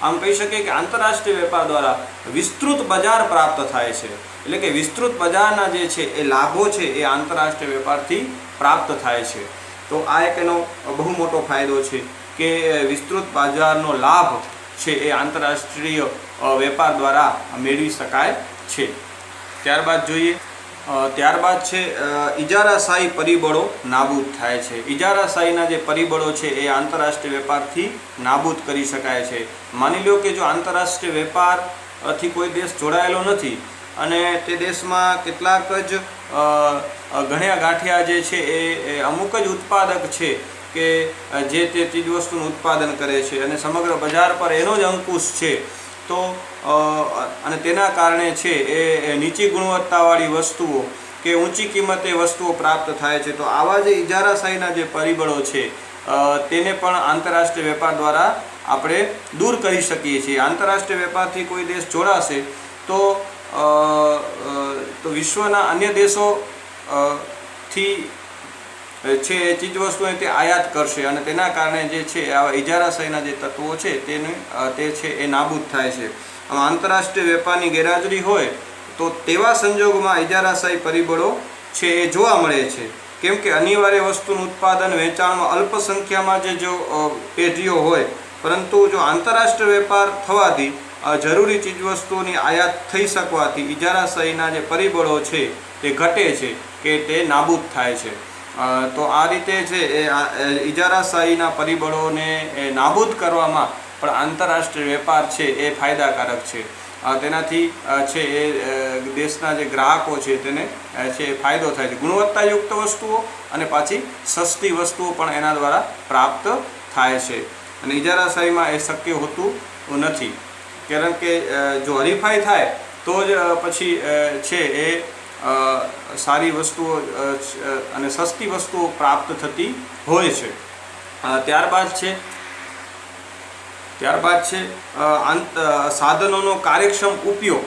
આમ કહી શકીએ કે આંતરરાષ્ટ્રીય વેપાર દ્વારા વિસ્તૃત બજાર પ્રાપ્ત થાય છે. એટલે કે વિસ્તૃત બજારના જે છે એ લાભો છે એ આંતરરાષ્ટ્રીય વેપારથી પ્રાપ્ત થાય છે. તો આ એક એનો બહુ મોટો ફાયદો છે કે વિસ્તૃત બજારનો લાભ છે એ આંતરરાષ્ટ્રીય વેપાર દ્વારા મેળવી શકાય છે. ત્યારબાદ છે ઇજારાશાહી પરિબળો નાબૂદ થાય છે. ઇજારાશાહીના જે પરિબળો છે એ આંતરરાષ્ટ્રીય વેપારથી નાબૂદ કરી શકાય છે. માની લો કે જો આંતરરાષ્ટ્રીય વેપારથી કોઈ દેશ જોડાયેલો નથી અને તે દેશમાં કેટલાક જ ગણ્યા ગાંઠિયા જે છે એ અમુક જ ઉત્પાદક છે કે જે તે ચીજવસ્તુનું ઉત્પાદન કરે છે અને સમગ્ર બજાર પર એનો જ અંકુશ છે, તો અને તેના કારણે છે એ નીચી ગુણવત્તાવાળી વસ્તુઓ કે ઊંચી કિંમતે વસ્તુઓ પ્રાપ્ત થાય છે. તો આવા જે ઇજારાશાહીના જે પરિબળો છે તેને પણ આંતરરાષ્ટ્રીય વેપાર દ્વારા આપણે દૂર કરી શકીએ છીએ. આંતરરાષ્ટ્રીય વેપારથી કોઈ દેશ જોડાશે તો વિશ્વના અન્ય દેશોથી છે એ ચીજવસ્તુઓને તે આયાત કરશે અને તેના કારણે જે છે આવા ઇજારાશાહીના જે તત્વો છે તે છે એ નાબૂદ થાય છે. આમ આંતરરાષ્ટ્રીય વેપારની ગેરહાજરી હોય તો તેવા સંજોગોમાં ઇજારાશાહી પરિબળો છે એ જોવા મળે છે. કેમ કે અનિવાર્ય વસ્તુનું ઉત્પાદન વેચાણમાં અલ્પ સંખ્યામાં જો પેઢીઓ હોય, પરંતુ જો આંતરરાષ્ટ્રીય વેપાર થવાથી જરૂરી ચીજવસ્તુઓની આયાત થઈ શકવાથી ઇજારાશાહીના જે પરિબળો છે તે ઘટે છે કે તે નાબૂદ થાય છે. તો આ રીતે છે એ ઇજારાશાહીના પરિબળોને એ નાબૂદ કરવામાં પણ આંતરરાષ્ટ્રીય વેપાર છે એ ફાયદાકારક છે. તેનાથી છે એ દેશના જે ગ્રાહકો છે તેને છે એ ફાયદો થાય છે. ગુણવત્તાયુક્ત વસ્તુઓ અને પાછી સસ્તી વસ્તુઓ પણ એના દ્વારા પ્રાપ્ત થાય છે. અને ઇજારાશાહીમાં એ શક્ય હોતું નથી, કારણ કે જો હરીફાઈ થાય તો જ પછી છે એ સારી વસ્તુઓ અને સસ્તી વસ્તુઓ પ્રાપ્ત થતી હોય છે. ત્યારબાદ છે સાધનોનો કાર્યક્ષમ ઉપયોગ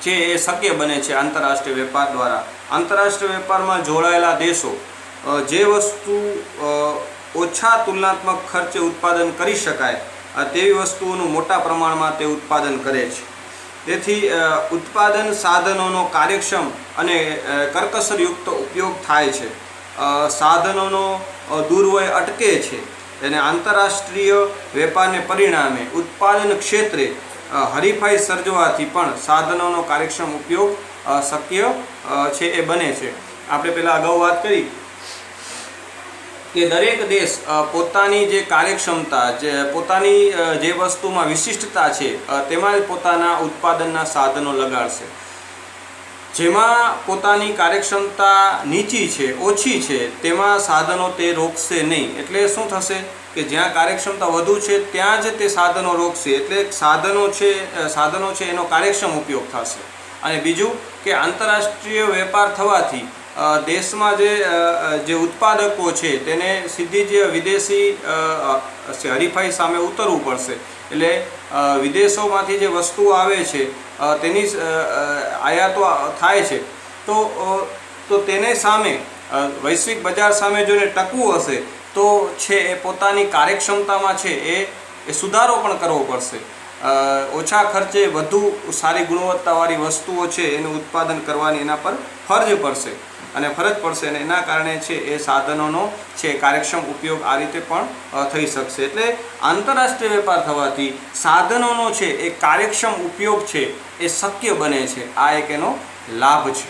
છે એ શક્ય બને છે આંતરરાષ્ટ્રીય વેપાર દ્વારા. આંતરરાષ્ટ્રીય વેપારમાં જોડાયેલા દેશો જે વસ્તુ ઓછા તુલનાત્મક ખર્ચે ઉત્પાદન કરી શકાય તેવી વસ્તુઓનું મોટા પ્રમાણમાં તે ઉત્પાદન કરે છે. તેથી ઉત્પાદન સાધનોનો કાર્યક્ષમ અને કરકસરયુક્ત ઉપયોગ થાય છે. સાધનોનો દુર્વ્યય અટકે છે અને આંતરરાષ્ટ્રીય વેપારને પરિણામે ઉત્પાદન ક્ષેત્રે હરીફાઈ સર્જવાથી પણ સાધનોનો કાર્યક્ષમ ઉપયોગ શક્ય છે એ બને છે. આપણે પહેલાં અગાઉ વાત કરી કે દરેક દેશ પોતાની જે કાર્યક્ષમતા પોતાની જે વસ્તુમાં વિશિષ્ટતા છે તેમાં જ પોતાના ઉત્પાદનના સાધનો લગાડશે. જેમાં પોતાની કાર્યક્ષમતા નીચી છે, ઓછી છે, તેમાં સાધનો તે રોકશે નહીં. એટલે શું થશે કે જ્યાં કાર્યક્ષમતા વધુ છે ત્યાં જ તે સાધનો રોકશે. એટલે સાધનો છે એનો કાર્યક્ષમ ઉપયોગ થશે. અને બીજું કે આંતરરાષ્ટ્રીય વેપાર થવાથી દેશમાં જે ઉત્પાદકો છે તેને સીધી જ વિદેશી હરીફાઈ સામે ઉતરવું પડશે. એટલે વિદેશોમાંથી જે વસ્તુઓ આવે છે તેની આયાતો થાય છે તો તેને સામે વૈશ્વિક બજાર સામે જો ટકવું હશે તો છે એ પોતાની કાર્યક્ષમતામાં છે એ સુધારો પણ કરવો પડશે. ઓછા ખર્ચે વધુ સારી ગુણવત્તાવાળી વસ્તુઓ છે એનું ઉત્પાદન કરવાની એના પર ફરજ પડશે. અને એના કારણે છે એ સાધનોનો છે કાર્યક્ષમ ઉપયોગ આ રીતે પણ થઈ શકશે. એટલે આંતરરાષ્ટ્રીય વેપાર થવાથી સાધનોનો છે એ કાર્યક્ષમ ઉપયોગ છે એ શક્ય બને છે. આ એક એનો લાભ છે.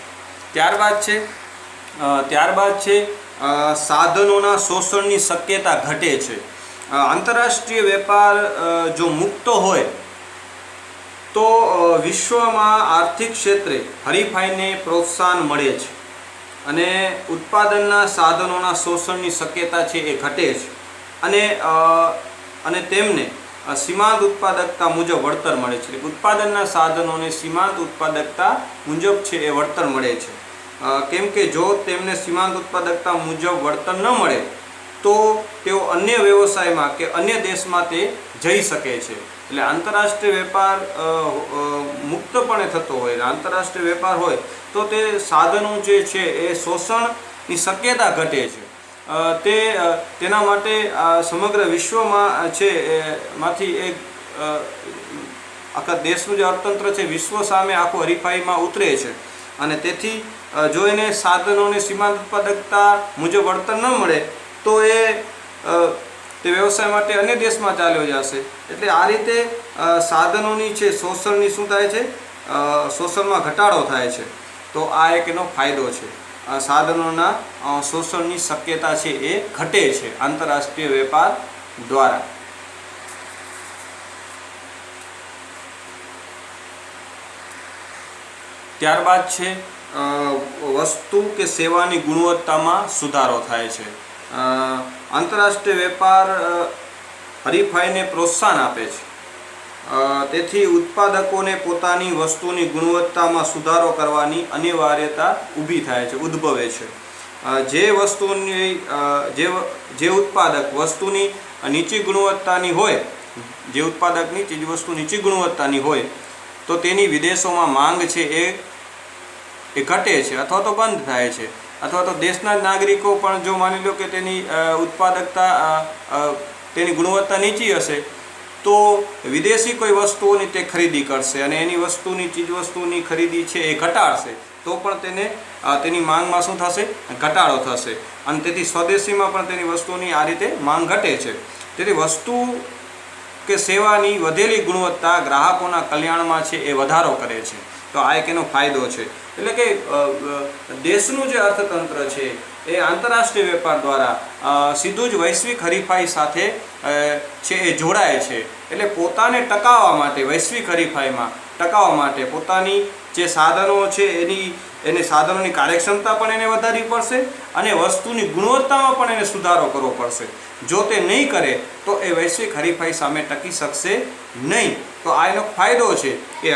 ત્યારબાદ છે સાધનોના શોષણની શક્યતા ઘટે છે. આંતરરાષ્ટ્રીય વેપાર જો મુક્ત હોય તો વિશ્વમાં આર્થિક ક્ષેત્રે હરીફાઈને પ્રોત્સાહન મળે છે અને ઉત્પાદનના સાધનોના શોષણની શક્યતા છે એ ઘટે છે. અને તેમને સીમાંત ઉત્પાદકતા મુજબ વળતર મળે છે. ઉત્પાદનના સાધનોને સીમાંત ઉત્પાદકતા મુજબ છે એ વળતર મળે છે. કેમ કે જો તેમને સીમાંત ઉત્પાદકતા મુજબ વળતર ન મળે તો તેઓ અન્ય વ્યવસાયમાં કે અન્ય દેશમાં તે જઈ શકે છે. એટલે આંતરરાષ્ટ્રીય વેપાર મુક્તપણે થતો હોય, આંતરરાષ્ટ્રીય વેપાર હોય તો તે સાધનો જે છે એ શોષણની શક્યતા ઘટે છે. તેના માટે સમગ્ર વિશ્વમાં છે માંથી એક આખા દેશનું જે અર્થતંત્ર છે વિશ્વ સામે આખું હરીફાઈમાં ઉતરે છે. અને તેથી જો એને સાધનોને સીમાંત ઉત્પાદકતા મુજબ વળતર ન મળે તો તે વ્યવસાય માટે અન્ય દેશમાં ચાલ્યો જશે. એટલે આ રીતે સાધનોની છે શોષણની શું થાય છે, શોષણમાં ઘટાડો થાય છે. તો આ એક એનો ફાયદો છે. સાધનોના શોષણની શક્યતા છે એ ઘટે છે આંતરરાષ્ટ્રીય વેપાર દ્વારા. ત્યારબાદ છે વસ્તુ કે સેવાની ગુણવત્તામાં સુધારો થાય છે. આંતરરાષ્ટ્રીય વેપાર હરીફાઈને પ્રોત્સાહન આપે છે. તેથી ઉત્પાદકોને પોતાની વસ્તુની ગુણવત્તામાં સુધારો કરવાની અનિવાર્યતા ઊભી થાય છે, ઉદ્ભવે છે. જે ઉત્પાદક વસ્તુની નીચી ગુણવત્તાની હોય, જે ઉત્પાદકની ચીજવસ્તુ નીચી ગુણવત્તાની હોય તો તેની વિદેશોમાં માંગ છે એ ઘટે છે અથવા તો બંધ થાય છે. અથવા તો દેશના જ નાગરિકો પણ જો માની લો કે તેની ઉત્પાદકતા તેની ગુણવત્તા નીચી હશે તો વિદેશી કોઈ વસ્તુઓની તે ખરીદી કરશે અને એની ચીજવસ્તુની ખરીદી છે એ ઘટાડશે તો પણ તેની માંગમાં શું થશે, ઘટાડો થશે. અને તેથી સ્વદેશીમાં પણ તેની વસ્તુઓની આ રીતે માંગ ઘટે છે. તેથી વસ્તુ કે સેવાની વધેલી ગુણવત્તા ગ્રાહકોના કલ્યાણમાં છે એ વધારો કરે છે. તો આ એક એનો ફાયદો છે. એટલે કે દેશનું જે અર્થતંત્ર છે એ આંતરરાષ્ટ્રીય વેપાર દ્વારા સીધું જ વૈશ્વિક હરીફાઈ સાથે છે એ જોડાય છે. એટલે પોતાને ટકાવવા માટે, વૈશ્વિક હરીફાઈમાં ટકાવવા માટે પોતાની જે સાધનો છે એને સાધનોની કાર્યક્ષમતા પણ એને વધારવી પડશે અને વસ્તુની ગુણવત્તામાં પણ એને સુધારો કરવો પડશે. જો તે નહીં કરે તો એ વૈશ્વિક હરીફાઈ સામે ટકી શકશે નહીં. તો આ એનો ફાયદો છે કે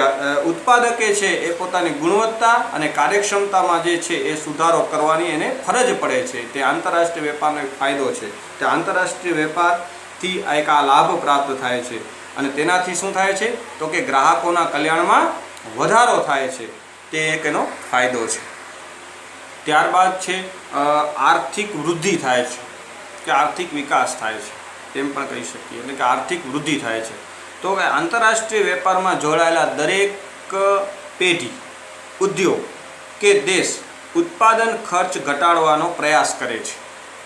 ઉત્પાદકે છે એ પોતાની ગુણવત્તા અને કાર્યક્ષમતામાં જે છે એ સુધારો કરવાની એને ફરજ પડે છે. તે આંતરરાષ્ટ્રીય વેપારનો એક ફાયદો છે. તે આંતરરાષ્ટ્રીય વેપારથી એક આ લાભ પ્રાપ્ત થાય છે અને તેનાથી શું થાય છે તો કે ગ્રાહકોના કલ્યાણમાં વધારો થાય છે. તે એક એનો ફાયદો છે. ત્યારબાદ છે આર્થિક વૃદ્ધિ થાય છે કે આર્થિક વિકાસ થાય છે તેમ પણ કહી શકીએ. એટલે કે આર્થિક વૃદ્ધિ થાય છે. તો આંતરરાષ્ટ્રીય વેપારમાં જોડાયેલા દરેક પેઢી, ઉદ્યોગ કે દેશ ઉત્પાદન ખર્ચ ઘટાડવાનો પ્રયાસ કરે છે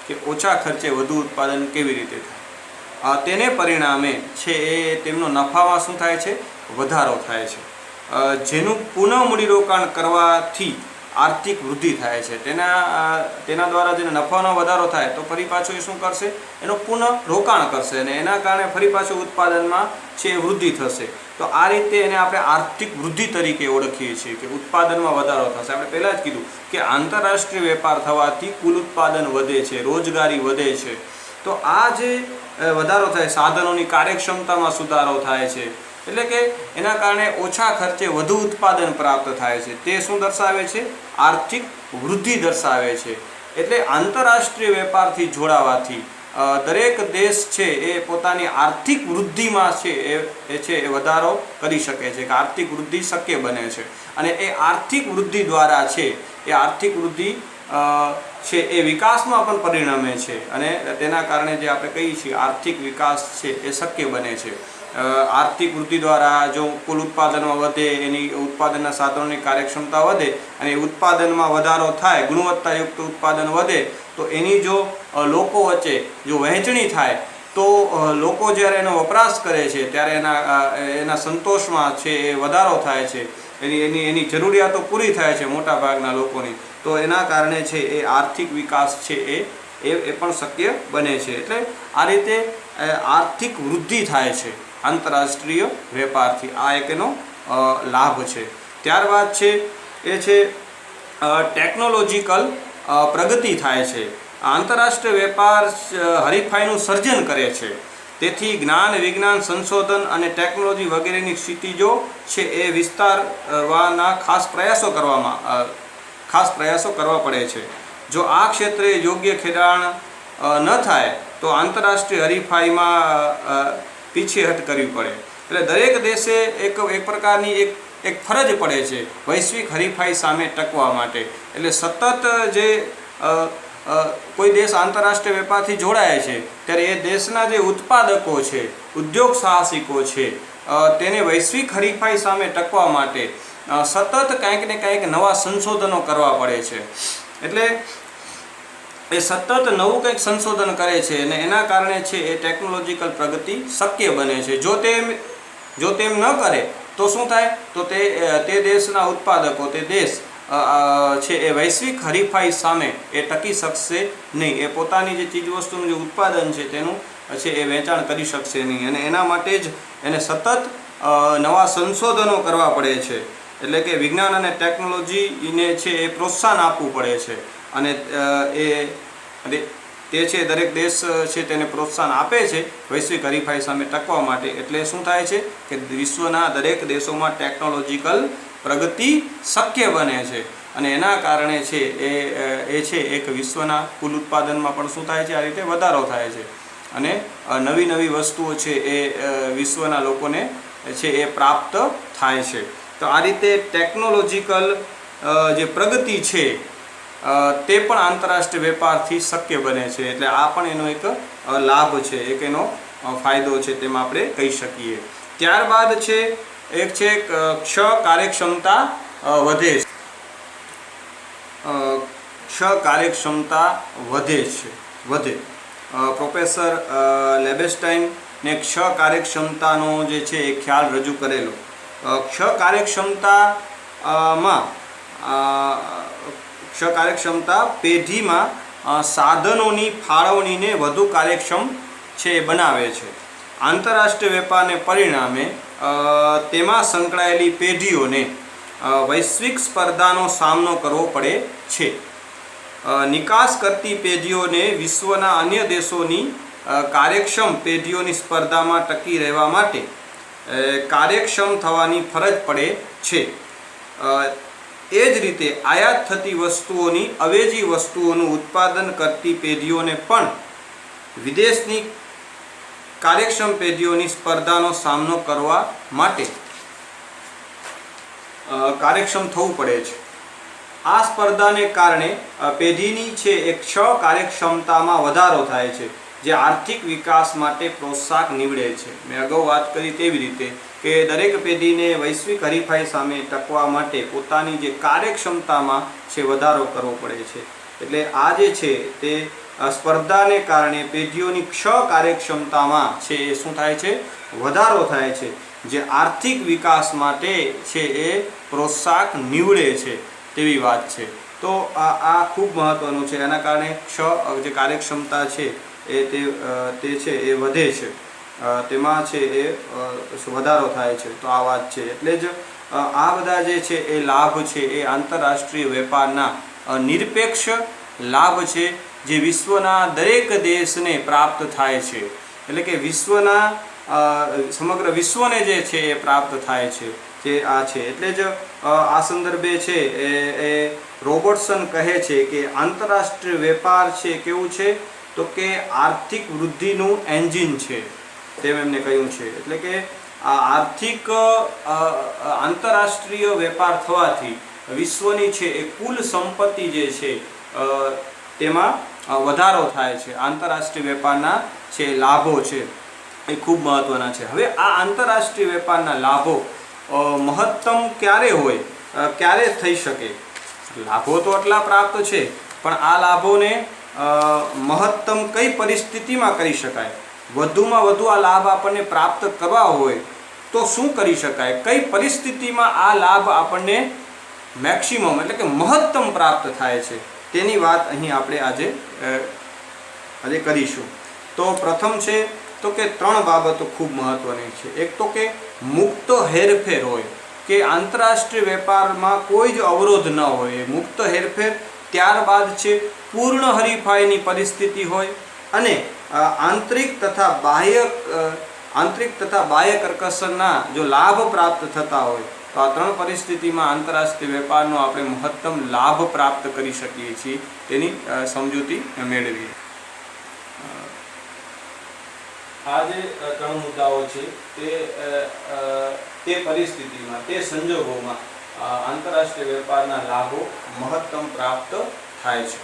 કે ઓછા ખર્ચે વધુ ઉત્પાદન કેવી રીતે થાય. તેને પરિણામે છે એ તેમનો નફામાં શું થાય છે, વધારો થાય છે. જેનું પુનઃ મૂડીરોકાણ કરવાથી આર્થિક વૃદ્ધિ થાય છે. તેના દ્વારા જેને નફાનો વધારો થાય તો ફરી પાછું એ શું કરશે, એનું પુનઃ રોકાણ કરશે અને એના કારણે ફરી પાછું ઉત્પાદનમાં છે વૃદ્ધિ થશે. તો આ રીતે એને આપણે આર્થિક વૃદ્ધિ તરીકે ઓળખીએ છીએ કે ઉત્પાદનમાં વધારો થશે. આપણે પહેલાં જ કીધું કે આંતરરાષ્ટ્રીય વેપાર થવાથી કુલ ઉત્પાદન વધે છે, રોજગારી વધે છે. તો આ જે વધારો થાય, સાધનોની કાર્યક્ષમતામાં સુધારો થાય છે. એટલે કે એના કારણે ઓછા ખર્ચે વધુ ઉત્પાદન પ્રાપ્ત થાય છે. તે શું દર્શાવે છે, આર્થિક વૃદ્ધિ દર્શાવે છે. એટલે આંતરરાષ્ટ્રીય વેપારથી જોડાવાથી દરેક દેશ છે એ પોતાની આર્થિક વૃદ્ધિમાં છે એ વધારો કરી શકે છે કે આર્થિક વૃદ્ધિ શક્ય બને છે. અને એ આર્થિક વૃદ્ધિ દ્વારા છે એ આર્થિક વૃદ્ધિ છે એ વિકાસમાં પણ પરિણમે છે અને તેના કારણે જે આપણે કહીએ છીએ આર્થિક વિકાસ છે એ શક્ય બને છે. આર્થિક વૃદ્ધિ દ્વારા જો કુલ ઉત્પાદનમાં વધે, એની ઉત્પાદનના સાધનોની કાર્યક્ષમતા વધે અને ઉત્પાદનમાં વધારો થાય, ગુણવત્તાયુક્ત ઉત્પાદન વધે તો એની જો લોકો વચ્ચે જો વહેંચણી થાય તો લોકો જ્યારે એનો વપરાશ કરે છે ત્યારે એના સંતોષમાં છે એ વધારો થાય છે. એની જરૂરિયાતો પૂરી થાય છે મોટા ભાગના લોકોની. તો એના કારણે છે એ આર્થિક વિકાસ છે એ પણ શક્ય બને છે. એટલે આ રીતે આર્થિક વૃદ્ધિ થાય છે આંતરરાષ્ટ્રીય વેપારથી. આ એક એનો લાભ છે. ત્યારબાદ છે એ છે ટેકનોલોજીકલ પ્રગતિ થાય છે. આંતરરાષ્ટ્રીય વેપાર હરીફાઈનું સર્જન કરે છે. તેથી જ્ઞાન, વિજ્ઞાન, સંશોધન અને ટેકનોલોજી વગેરેની ક્ષિતિજો છે એ વિસ્તારવાના ખાસ પ્રયાસો કરવા પડે છે. જો આ ક્ષેત્રે યોગ્ય ખેડાણ ન થાય તો આંતરરાષ્ટ્રીય હરીફાઈમાં પીછેહટ કરવી પડે. એટલે દરેક દેશે એક પ્રકારની એક ફરજ પડે છે વૈશ્વિક હરીફાઈ સામે ટકવા માટે. એટલે સતત જે કોઈ દેશ આંતરરાષ્ટ્રીય વેપારથી જોડાય છે ત્યારે એ દેશના જે ઉત્પાદકો છે, ઉદ્યોગ સાહસિકો છે, તેને વૈશ્વિક હરીફાઈ સામે ટકવા માટે સતત કંઈક ને કંઈક નવા સંશોધનો કરવા પડે છે. એટલે એ સતત નવું કંઈક સંશોધન કરે છે અને એના કારણે છે એ ટેકનોલોજીકલ પ્રગતિ શક્ય બને છે. જો તેમ ન કરે તો શું થાય, તો તે દેશના ઉત્પાદકો, તે દેશ છે એ વૈશ્વિક હરીફાઈ સામે એ ટકી શકશે નહીં. એ પોતાની જે ચીજવસ્તુનું જે ઉત્પાદન છે તેનું છે એ વેચાણ કરી શકશે નહીં અને એના માટે જ એને સતત નવા સંશોધનો કરવા પડે છે. એટલે કે વિજ્ઞાન અને ટેકનોલોજીને છે એ પ્રોત્સાહન આપવું પડે છે અને તે છે દરેક દેશ છે તેને પ્રોત્સાહન આપે છે વૈશ્વિક હરીફાઈ સામે ટકવા માટે. એટલે શું થાય છે કે વિશ્વના દરેક દેશોમાં ટેકનોલોજીકલ પ્રગતિ શક્ય બને છે અને એના કારણે છે એ છે એક વિશ્વના કુલ ઉત્પાદનમાં પણ શું થાય છે, આ રીતે વધારો થાય છે અને નવી નવી વસ્તુઓ છે એ વિશ્વના લોકોને છે એ પ્રાપ્ત થાય છે. તો આ રીતે ટેકનોલોજીકલ જે પ્રગતિ છે તે પણ આંતરરાષ્ટ્રીય વેપારથી શક્ય બને છે. એટલે આ પણ એનો એક લાભ છે, એક એનો ફાયદો છે તેમ આપણે કહી શકીએ. ત્યારબાદ છે એક છે ક્ષ કાર્યક્ષમતા વધે છે. ક્ષ કાર્યક્ષમતા વધે. પ્રોફેસર લેબેસ્ટાઇનને ક્ષ કાર્યક્ષમતાનો જે છે એ ખ્યાલ રજૂ કરેલો. ક્ષ કાર્યક્ષમતા પેઢીમાં સાધનોની ફાળવણીને વધુ કાર્યક્ષમ છે એ બનાવે છે. આંતરરાષ્ટ્રીય વેપારને પરિણામે તેમાં સંકળાયેલી પેઢીઓને વૈશ્વિક સ્પર્ધાનો સામનો કરવો પડે છે. નિકાસ કરતી પેઢીઓને વિશ્વના અન્ય દેશોની કાર્યક્ષમ પેઢીઓની સ્પર્ધામાં ટકી રહેવા માટે કાર્યક્ષમ થવાની ફરજ પડે છે. એ જ રીતે આયાત થતી વસ્તુઓની અવેજી વસ્તુઓનું ઉત્પાદન કરતી પેઢીઓને પણ વિદેશની કાર્યક્ષમ પેઢીઓની સ્પર્ધાનો સામનો કરવા માટે કાર્યક્ષમ થવું પડે છે. આ સ્પર્ધાને કારણે પેઢીની છે એ ક્ષ કાર્યક્ષમતામાં વધારો થાય છે, જે આર્થિક વિકાસ માટે પ્રોત્સાહક નીવડે છે. મેં અગાઉ વાત કરી તેવી રીતે કે દરેક પેઢીને વૈશ્વિક હરીફાઈ સામે ટકવા માટે પોતાની જે કાર્યક્ષમતામાં છે વધારો કરવો પડે છે. એટલે આ જે છે તે સ્પર્ધાને કારણે પેઢીઓની ક્ષ કાર્યક્ષમતામાં છે એ શું થાય છે? વધારો થાય છે, જે આર્થિક વિકાસ માટે છે એ પ્રોત્સાહક નીવડે છે તેવી વાત છે. તો આ ખૂબ મહત્ત્વનું છે. એના કારણે ક્ષ જે કાર્યક્ષમતા છે તે છે એ વધે છે, તેમાં છે એ વધારો થાય છે. તો આ વાત છે. એટલે જ આ બધા જે છે એ લાભ છે એ આંતરરાષ્ટ્રીય વેપારના નિરપેક્ષ લાભ છે, જે વિશ્વના દરેક દેશને પ્રાપ્ત થાય છે. એટલે કે વિશ્વના સમગ્ર વિશ્વને જે છે એ પ્રાપ્ત થાય છે તે આ છે. એટલે જ આ સંદર્ભે છે એ રોબર્ટસન કહે છે કે આંતરરાષ્ટ્રીય વેપાર છે કેવું છે? તો કે આર્થિક વૃદ્ધિનું એન્જિન છે, તેમ એમને કહ્યું છે. એટલે કે આ આર્થિક આંતરરાષ્ટ્રીય વેપાર થવાથી વિશ્વની છે એ કુલ સંપત્તિ જે છે તેમાં વધારો થાય છે. આંતરરાષ્ટ્રીય વેપારના છે લાભો છે એ ખૂબ મહત્ત્વના છે. હવે આ આંતરરાષ્ટ્રીય વેપારના લાભો મહત્તમ ક્યારે હોય, ક્યારે થઈ શકે? લાભો તો આટલા પ્રાપ્ત છે, પણ આ લાભોને મહત્તમ કઈ પરિસ્થિતિમાં કરી શકાય? વધુમાં વધુ આ લાભ આપણને પ્રાપ્ત કરવા હોય તો શું કરી શકાય? કઈ પરિસ્થિતિમાં આ લાભ આપણને મેક્સિમમ એટલે કે મહત્તમ પ્રાપ્ત થાય છે, તેની વાત અહીં આપણે આજે કરીશું. તો પ્રથમ છે તો કે ત્રણ બાબતો ખૂબ મહત્ત્વની છે. એક તો કે મુક્ત હેરફેર હોય, કે આંતરરાષ્ટ્રીય વેપારમાં કોઈ જ અવરોધ ન હોય, મુક્ત હેરફેર. ત્યારબાદ છે પૂર્ણ હરીફાઈની પરિસ્થિતિ હોય, અને આંતરિક તથા બાહ્ય કર્કશના જો લાભ પ્રાપ્ત થતા હોય, તો આ ત્રણ પરિસ્થિતિમાં આંતરરાષ્ટ્રીય વેપારનો આપણે મહત્તમ લાભ પ્રાપ્ત કરી શકીએ છીએ. તેની સમજૂતી મેળવીએ. આ જે ત્રણ મુદ્દાઓ છે તે પરિસ્થિતિમાં, તે સંજોગોમાં આંતરરાષ્ટ્રીય વેપારના લાભો મહત્તમ પ્રાપ્ત થાય છે.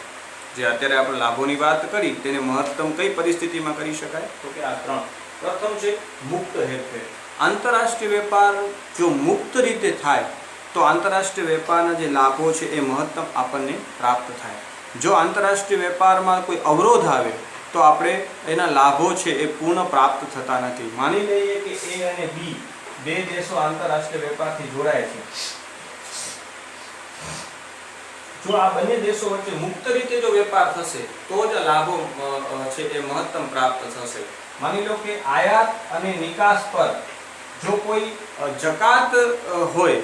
જે અત્યારે આપણે લાભોની વાત કરી, તેને મહત્તમ કઈ પરિસ્થિતિમાં કરી શકાય? તો કે આ ત્રણ. પ્રથમ છે મુક્ત હેરફેર. આંતરરાષ્ટ્રીય વેપાર જો મુક્ત રીતે થાય તો આંતરરાષ્ટ્રીય વેપારના જે લાભો છે એ મહત્તમ આપણને પ્રાપ્ત થાય. જો આંતરરાષ્ટ્રીય વેપારમાં કોઈ અવરોધ આવે તો આપણે એના લાભો છે એ પૂર્ણ પ્રાપ્ત થતા નથી. માની લઈએ કે એ અને બી બે દેશો આંતરરાષ્ટ્રીય વેપારથી જોડાય છે. જો આ બંને દેશો વચ્ચે મુક્ત રીતે જો વેપાર થશે તો જ લાભો છે એ મહત્તમ પ્રાપ્ત થશે. માની લો કે આયાત અને નિકાસ પર જો કોઈ જકાત હોય,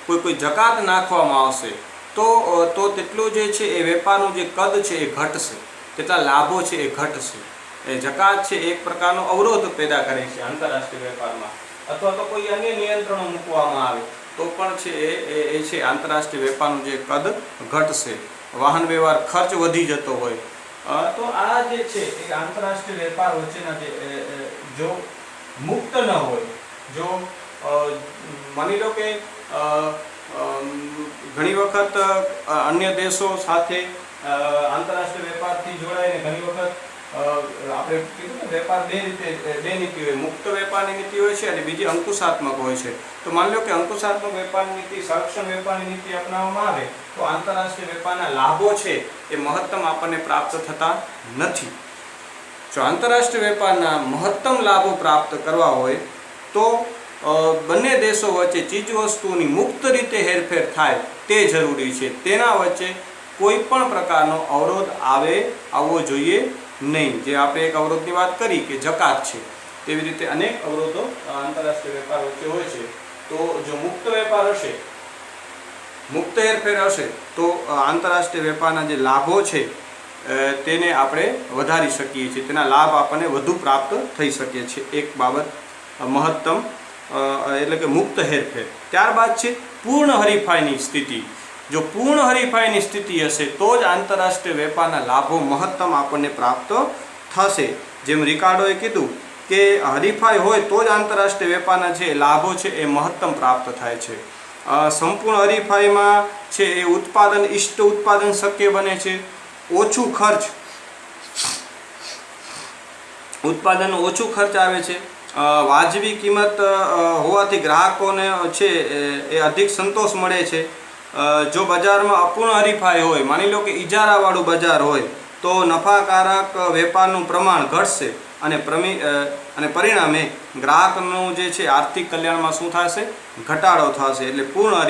કોઈ જકાત નાખવામાં આવશે તો તેટલું જે છે એ વેપારનું જે કદ છે એ ઘટશે, તેટલા લાભો છે એ ઘટશે. એ જકાત છે એક પ્રકારનો અવરોધ પેદા કરે છે આંતરરાષ્ટ્રીય વેપારમાં, અથવા તો કોઈ અન્ય નિયંત્રણો મૂકવામાં આવે તો પણ છે એ છે આંતરરાષ્ટ્રીય વેપારનું જે કદ ઘટશે. વાહન વ્યવહાર ખર્ચ વધી જતો હોય તો આ જે છે એ આંતરરાષ્ટ્રીય વેપાર વચ્ચેના જે જો મુક્ત ન હોય, જો માની લો કે ઘણી વખત અન્ય દેશો સાથે આંતરરાષ્ટ્રીય વેપારથી જોડાઈને ઘણી વખત આપણે કીધું ને વેપાર બે નીતિ હોય, મુક્ત વેપારની નીતિ હોય છે અને બીજી અંકુશાત્મક હોય છે. તો માની લો કે અંકુશાત્મક વેપારની નીતિ, સંરક્ષણ વેપારની નીતિ અપનાવવામાં આવે તો આંતરરાષ્ટ્રીય વેપારના લાભો છે એ મહત્તમ આપણને પ્રાપ્ત થતા નથી. જો આંતરરાષ્ટ્રીય વેપારના મહત્તમ લાભો પ્રાપ્ત કરવા હોય તો બંને દેશો વચ્ચે ચીજવસ્તુઓની મુક્ત રીતે હેરફેર થાય તે જરૂરી છે. તેના વચ્ચે કોઈ પણ પ્રકારનો અવરોધ આવવો જોઈએ નહીં. જે આપણે એક અવરોધની વાત કરી કે જકાત છે, તેવી રીતે અનેક અવરોધો આંતરરાષ્ટ્રીય વેપાર વચ્ચે હોય છે. તો જો મુક્ત વેપાર હશે, મુક્ત હેરફેર હશે, તો આંતરરાષ્ટ્રીય વેપારના જે લાભો છે તેને આપણે વધારી શકીએ છીએ, તેના લાભ આપણને વધુ પ્રાપ્ત થઈ શકે છે. એક બાબત મહત્તમ એટલે કે મુક્ત હેરફેર. ત્યારબાદ છે પૂર્ણ હરીફાઈની સ્થિતિ. જો પૂર્ણ હરીફાઈની સ્થિતિ હશે તો જ આંતરરાષ્ટ્રીય વેપારના લાભો મહત્તમ આપણને પ્રાપ્ત થશે. જેમ રિકાર્ડોએ કીધું કે હરીફાઈ હોય તો જ આંતરરાષ્ટ્રીય વેપારના જે લાભો છે એ મહત્તમ પ્રાપ્ત થાય છે. સંપૂર્ણ હરીફાઈમાં છે એ ઉત્પાદન ઇષ્ટ ઉત્પાદન શક્ય બને છે. ઓછું ખર્ચ, ઉત્પાદન ઓછું ખર્ચ આવે છે. વાજબી કિંમત હોવાથી ગ્રાહકોને છે એ અધિક સંતોષ મળે છે. જો બજારમાં અપૂર્ણ હરીફાઈ હોય, માની લો કે ઇજારાવાળું બજાર હોય, તો નફાકારક વેપારનું પ્રમાણ ઘટશે અને પરિણામે ગ્રાહકનું જે છે આર્થિક કલ્યાણમાં શું થશે? ઘટાડો થશે. એટલે પૂર્ણ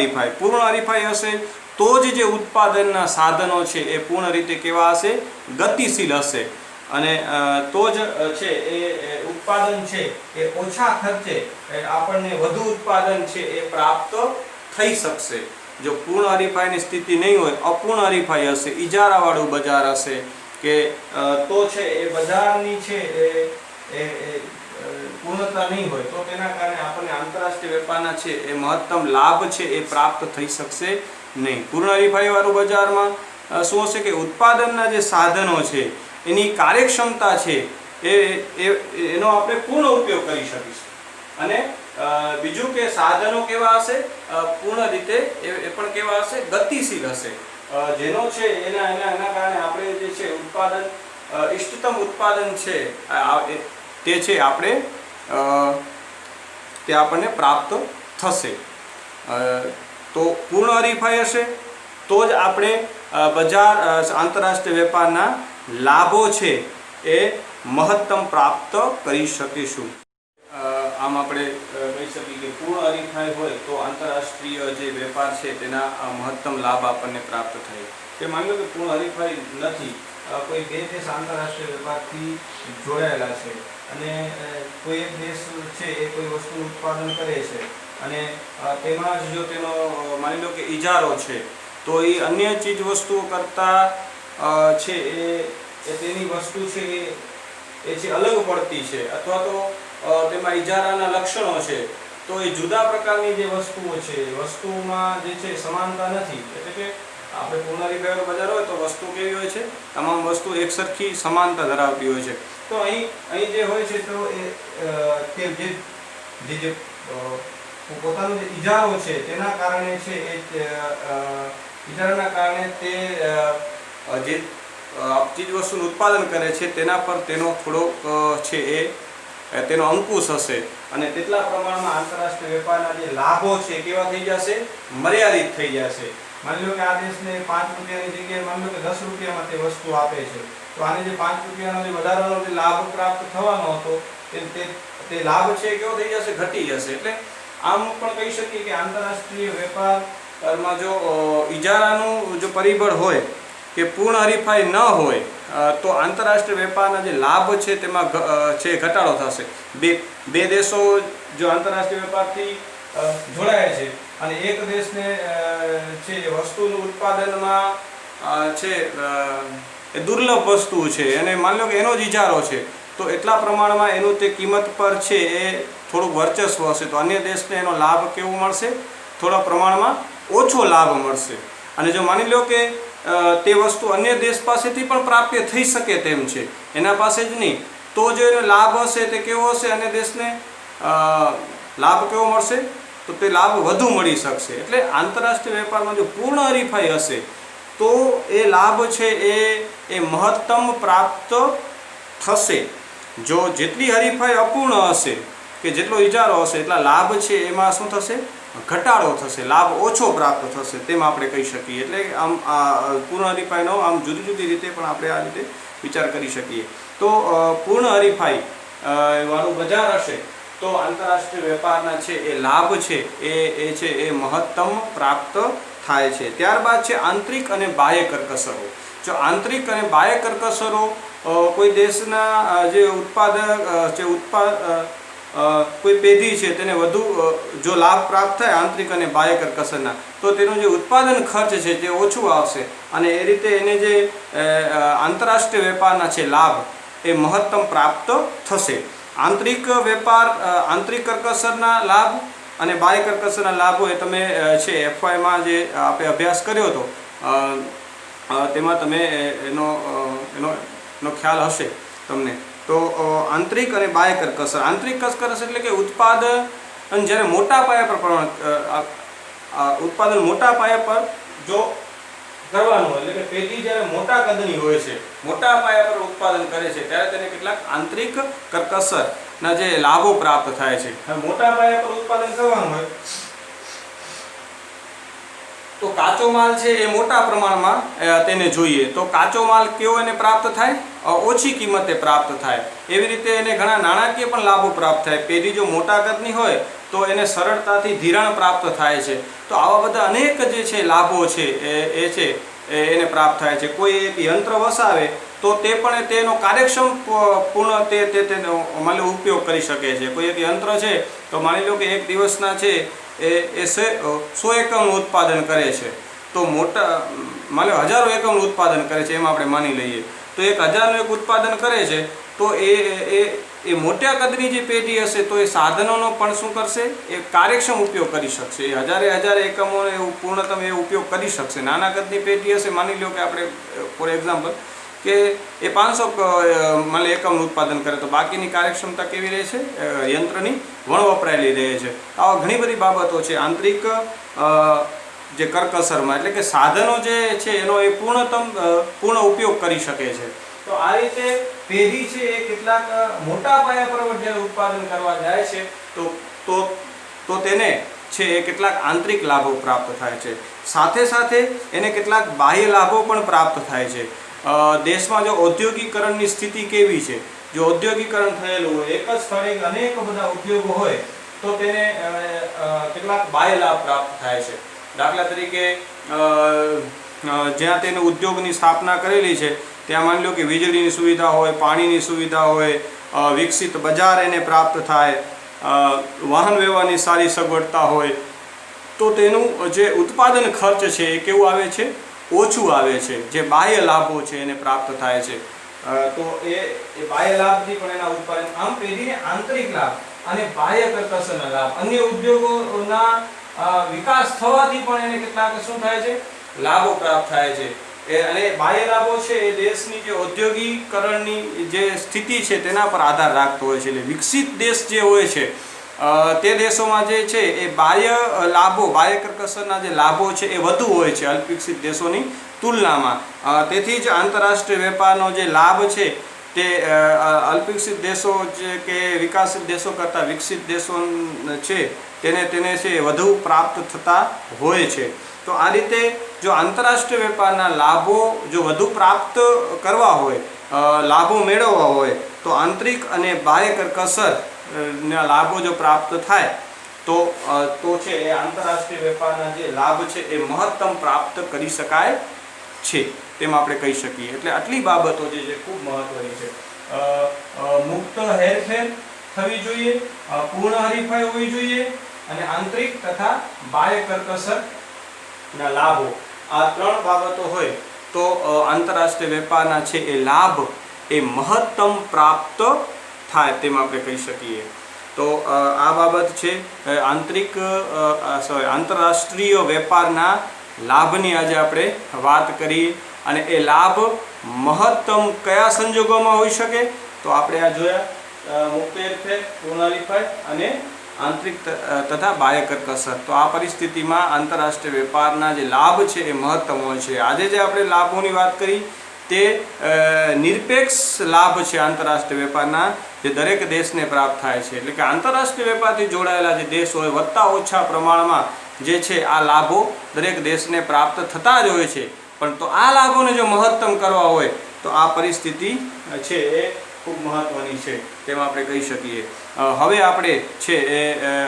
હરીફાઈ હશે તો જ જે ઉત્પાદનના સાધનો છે એ પૂર્ણ રીતે કેવા હશે? ગતિશીલ હશે. અને તો જ છે એ ઉત્પાદન છે એ ઓછા ખર્ચે આપણને વધુ ઉત્પાદન છે એ પ્રાપ્ત થઈ શકશે. જો પૂર્ણ હરીફાઈની સ્થિતિ નહીં હોય, અપૂર્ણ હરીફાઈ હશે, ઇજારાવાળું બજાર હશે કે તો છે એ બજારની છે એ પૂર્ણતા નહીં હોય, તો તેના કારણે આપણને આંતરરાષ્ટ્રીય વેપારના છે એ મહત્તમ લાભ છે એ પ્રાપ્ત થઈ શકશે નહીં. પૂર્ણ હરીફાઈવાળું બજારમાં શું હશે કે ઉત્પાદનના જે સાધનો છે એની કાર્યક્ષમતા છે એનો આપણે પૂર્ણ ઉપયોગ કરી શકીશું. અને બીજું કે સાધનો કેવા હશે? પૂર્ણ રીતે એ પણ કેવા હશે? ગતિશીલ હશે. જેનો છે એના કારણે આપણે જે છે ઉત્પાદન ઇષ્ટતમ ઉત્પાદન છે તે છે આપણે તે આપણને પ્રાપ્ત થશે. તો પૂર્ણ હરીફાઈ હશે તો જ આપણે બજાર આંતરરાષ્ટ્રીય વેપારના લાભો છે એ મહત્તમ પ્રાપ્ત કરી શકીશું. આમ આપણે કહી શકીએ કે પૂર્ણ હરીફાઈ હોય તો આંતરરાષ્ટ્રીય જે વેપાર છે તેના મહત્તમ લાભ આપણને પ્રાપ્ત થાય. કે માની લો કે પૂર્ણ હરીફાઈ નથી, કોઈ બે દેશ આંતરરાષ્ટ્રીય વેપારથી જોડાયેલા છે અને કોઈ એક દેશ છે એ કોઈ વસ્તુનું ઉત્પાદન કરે છે અને તેમાં જ જો તેનો માની લો કે ઇજારો છે, તો એ અન્ય ચીજ વસ્તુઓ કરતાં છે એ તેની વસ્તુ છે એ છે અલગ પડતી છે, અથવા તો તેમાં ઇજારાના લક્ષણો છે, તો એ જુદા પ્રકારની જે વસ્તુઓ છે વસ્તુમાં જે છે સમાનતા નથી. એટલે કે આપણે પૂર્ણ હરીફાઈવાળો બજાર હોય તો વસ્તુ કેવી હોય છે? તમામ વસ્તુ એકસરખી સમાનતા ધરાવતી હોય છે. તો અહીં જે હોય છે તો જે પોતાનો જે ઇજારો છે તેના કારણે છે ઇજારાના કારણે તે જે ચીજ વસ્તુનું ઉત્પાદન કરે છે તેના પર તેનો થોડોક છે તેનો અંકુશ હશે અને તેટલા પ્રમાણમાં આંતરરાષ્ટ્રીય વેપારના જે લાભો છે કેવા થઈ જશે? મર્યાદિત થઈ જશે. માની લો કે આ દેશને 5 રૂપિયાની જગ્યાએ માની લો કે 10 રૂપિયામાં તે વસ્તુ આપે છે, તો આને જે 5 રૂપિયાનો જે વધારાનો જે લાભ પ્રાપ્ત થવાનો હતો તે લાભ છે કેવો થઈ જશે? ઘટી જશે. એટલે આમ પણ કહી શકીએ કે આંતરરાષ્ટ્રીય વેપારમાં જો ઇજારાનું જો પરિબળ હોય કે પૂર્ણ હરીફાઈ ન હોય તો આંતરરાષ્ટ્રીય વેપારના જે લાભ છે તેમાં છે ઘટાડો થશે. બે દેશો જો આંતરરાષ્ટ્રીય વેપારથી જોડાય છે અને એક દેશને છે વસ્તુનું ઉત્પાદનમાં છે એ દુર્લભ વસ્તુ છે અને માની લો કે એનો જ ઇજારો છે, તો એટલા પ્રમાણમાં એનું તે કિંમત પર છે એ થોડુંક વર્ચસ્વ હશે, તો અન્ય દેશને એનો લાભ કેવો મળશે? થોડા પ્રમાણમાં ઓછો લાભ મળશે. અને જો માની લો કે તે વસ્તુ અન્ય દેશ પાસેથી પણ પ્રાપ્ય થઈ શકે તેમ છે, એના પાસે જ નહીં, તો જો એનો લાભ હશે તે કેવો હશે? અન્ય દેશને લાભ કેવો મળશે? તો તે લાભ વધુ મળી શકશે. એટલે આંતરરાષ્ટ્રીય વેપારમાં જો પૂર્ણ હરીફાઈ હશે તો એ લાભ છે એ મહત્તમ પ્રાપ્ત થશે. જો જેટલી હરીફાઈ અપૂર્ણ હશે કે જેટલો ઇજારો હશે એટલા લાભ છે એમાં શું થશે? ઘટાડો થશે, લાભ ઓછો પ્રાપ્ત થશે, તેમ આપણે કહી શકીએ. એટલે આમ પૂર્ણ હરીફાઈનો આમ જુદી જુદી રીતે પણ આપણે આ રીતે વિચાર કરી શકીએ. તો પૂર્ણ હરીફાઈ વાળું બજાર હશે તો આંતરરાષ્ટ્રીય વેપારના છે એ લાભ છે એ છે એ મહત્તમ પ્રાપ્ત થાય છે। ત્યારબાદ છે આંતરિક અને બાહ્ય કરકસરો। જો આંતરિક અને બાહ્ય કરકસરો કોઈ દેશના જે કોઈ પેઢી છે તેને વધુ જો લાભ પ્રાપ્ત થાય આંતરિક અને બાહ્ય કરકસરના, તો તેનો જે ઉત્પાદન ખર્ચ છે તે ઓછું આવશે અને એ રીતે એને જે આંતરરાષ્ટ્રીય વેપારના છે લાભ એ મહત્તમ પ્રાપ્ત થશે। આંતરિક વેપાર આંતરિક કરકસરના લાભ અને બાહ્ય કરકસરના લાભો એ તમે છે એફવાયમાં જે આપણે અભ્યાસ કર્યો હતો તેમાં તમે એનો ખ્યાલ હશે તમને। તો આંતરિક અને બાહ્ય કરકસર, આંતરિક કરકસર એટલે કે ઉત્પાદન જ્યારે મોટા પાયા પર ઉત્પાદન મોટા પાયા પર જો કરવાનું હોય એટલે કે પેઢી જ્યારે મોટા કદની હોય છે, મોટા પાયા પર ઉત્પાદન કરે છે ત્યારે તેને કેટલાક આંતરિક કરકસરના જે લાભો પ્રાપ્ત થાય છે। હવે મોટા પાયા પર ઉત્પાદન કરવાનું હોય તો કાચો માલ છે એ મોટા પ્રમાણમાં તેને જોઈએ, તો કાચો માલ કેવો એને પ્રાપ્ત થાય? ઓછી કિંમતે પ્રાપ્ત થાય। એવી રીતે એને ઘણા નાણાકીય પણ લાભો પ્રાપ્ત થાય। પેઢી જો મોટા કદની હોય તો એને સરળતાથી ધિરાણ પ્રાપ્ત થાય છે। તો આવા બધા અનેક જે છે લાભો છે એ છે એને પ્રાપ્ત થાય છે। કોઈ એક યંત્ર વસાવે તો તે પણ તેનો કાર્યક્ષમ પૂર્ણ તેનો માની ઉપયોગ કરી શકે છે। કોઈ એક યંત્ર છે તો માની લો કે એક દિવસના છે એ 100 એકમનું ઉત્પાદન કરે છે, તો મોટા માની લો હજારો એકમનું ઉત્પાદન કરે છે એમ આપણે માની લઈએ, તો 1000નું એક ઉત્પાદન કરે છે તો એ મોટા કદની જે પેઢી હશે તો એ સાધનોનો પણ શું કરશે? એ કાર્યક્ષમ ઉપયોગ કરી શકશે। એ હજારે એકમોનો પૂર્ણતમ એ ઉપયોગ કરી શકશે। નાના કદની પેઢી હશે, માની લો કે આપણે ફોર એક્ઝામ્પલ કે એ 500 એકમનું ઉત્પાદન કરે તો બાકીની કાર્યક્ષમતા કેવી રહે છે? યંત્રની વપરાયેલી રહે છે। આવા ઘણી બધી બાબતો છે આંતરિક જે કરકસરમાં, એટલે કે સાધનો જે છે એનો એ પૂર્ણ ઉપયોગ કરી શકે છે। તો આ રીતે પેઢી છે એ કેટલાક મોટા પાયા પર જ્યારે ઉત્પાદન કરવા જાય છે તો તેને છે એ કેટલાક આંતરિક લાભો પ્રાપ્ત થાય છે। સાથે સાથે એને કેટલાક બાહ્ય લાભો પણ પ્રાપ્ત થાય છે। દેશમાં જો ઔદ્યોગિકરણની સ્થિતિ કેવી છે, જો ઔદ્યોગિકરણ થયેલું હોય, એક જ સ્થળે અનેક બધા ઉદ્યોગો હોય તો તેને કેટલાક બાહ્ય લાભ પ્રાપ્ત થાય છે। દાખલા તરીકે જ્યાં તેને ઉદ્યોગની સ્થાપના કરેલી છે ત્યાં માની લો કે વીજળીની સુવિધા હોય, પાણીની સુવિધા હોય, વિકસિત બજાર એને પ્રાપ્ત થાય, વાહન વ્યવહારની સારી સગવડતા હોય, તો તેનું જે ઉત્પાદન ખર્ચ છે એ કેવું આવે છે? ઓછું આવે છે। જે બાહ્ય લાભો છે એને પ્રાપ્ત થાય છે તો એ બાહ્ય લાભથી પણ એના ઉત્પાદન, આમ પેઢીને આંતરિક લાભ અને બાહ્ય કરકસરના લાભ, અન્ય ઉદ્યોગોના વિકાસ થવાથી પણ એને કેટલાક શું થાય છે? લાભો પ્રાપ્ત થાય છે। અને બાહ્ય લાભો છે એ દેશની જે ઔદ્યોગિકરણની જે સ્થિતિ છે તેના પર આધાર રાખતો હોય છે। એટલે વિકસિત દેશ જે હોય છે તે દેશોમાં જે છે એ બાહ્ય લાભો, બાહ્ય કરકસરના જે લાભો છે એ વધુ હોય છે અલ્પવિકસિત દેશોની તુલનામાં। તેથી જ આંતરરાષ્ટ્રીય વેપારનો જે લાભ છે તે અલ્પવિકસિત દેશો જે કે વિકસિત દેશો કરતાં વિકસિત દેશો છે તેને છે વધુ પ્રાપ્ત થતા હોય છે। તો આ રીતે જો આંતરરાષ્ટ્રીય વેપારના લાભો જો વધુ પ્રાપ્ત કરવા હોય, લાભો મેળવવા હોય તો આંતરિક અને બાહ્ય કરકસર ના લાભો જો પ્રાપ્ત થાય તો છે એ આંતરરાષ્ટ્રીય વેપારના જે લાભ છે એ મહત્તમ પ્રાપ્ત કરી શકાય છે તેમ આપણે કહી શકીએ। એટલે આટલી બાબતો જે છે ખૂબ મહત્વની છે। મુક્ત હેરફેર થવી જોઈએ, પૂર્ણ હરીફાઈ હોવી જોઈએ અને આંતરિક તથા બાહ્ય કરકસરના લાભો, આ ત્રણ બાબતો હોય તો આંતરરાષ્ટ્રીય વેપારના છે એ લાભ એ મહત્તમ પ્રાપ્ત થાય તેમ આપણે કહી શકીએ। તો આ બાબત છે આંતરરાષ્ટ્રીય વેપારના લાભની આજે આપણે વાત કરી। અને એ લાભ મહત્તમ કયા સંજોગોમાં હોઈ શકે? તો આપણે આ જોયા મુક્ત હેરફેર, પૂર્ણ હરીફાઈ અને આંતરિક તથા બાહ્ય કરકસર। તો આ પરિસ્થિતિમાં આંતરરાષ્ટ્રીય વેપારના જે લાભ છે એ મહત્તમ હોય છે। આજે જે આપણે લાભોની વાત કરી તે નિરપેક્ષ લાભ છે આંતરરાષ્ટ્રીય વેપારના, જે દરેક દેશને પ્રાપ્ત થાય છે। એટલે કે આંતરરાષ્ટ્રીય વેપારથી જોડાયેલા જે દેશ હોય વધતા ઓછા પ્રમાણમાં જે છે આ લાભો દરેક દેશને પ્રાપ્ત થતા જ હોય છે। પણ તો આ લાભોને જો મહત્તમ કરવા હોય તો આ પરિસ્થિતિ છે એ ખૂબ મહત્ત્વની છે તેમ આપણે કહી શકીએ. હવે આપણે છે એ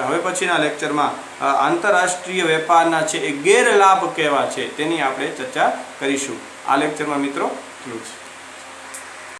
હવે પછીના લેક્ચરમાં આંતરરાષ્ટ્રીય વેપારના છે એ ગેરલાભ કેવા છે તેની આપણે ચર્ચા કરીશું. આ લેક્ચરમાં મિત્રો એટલું જ.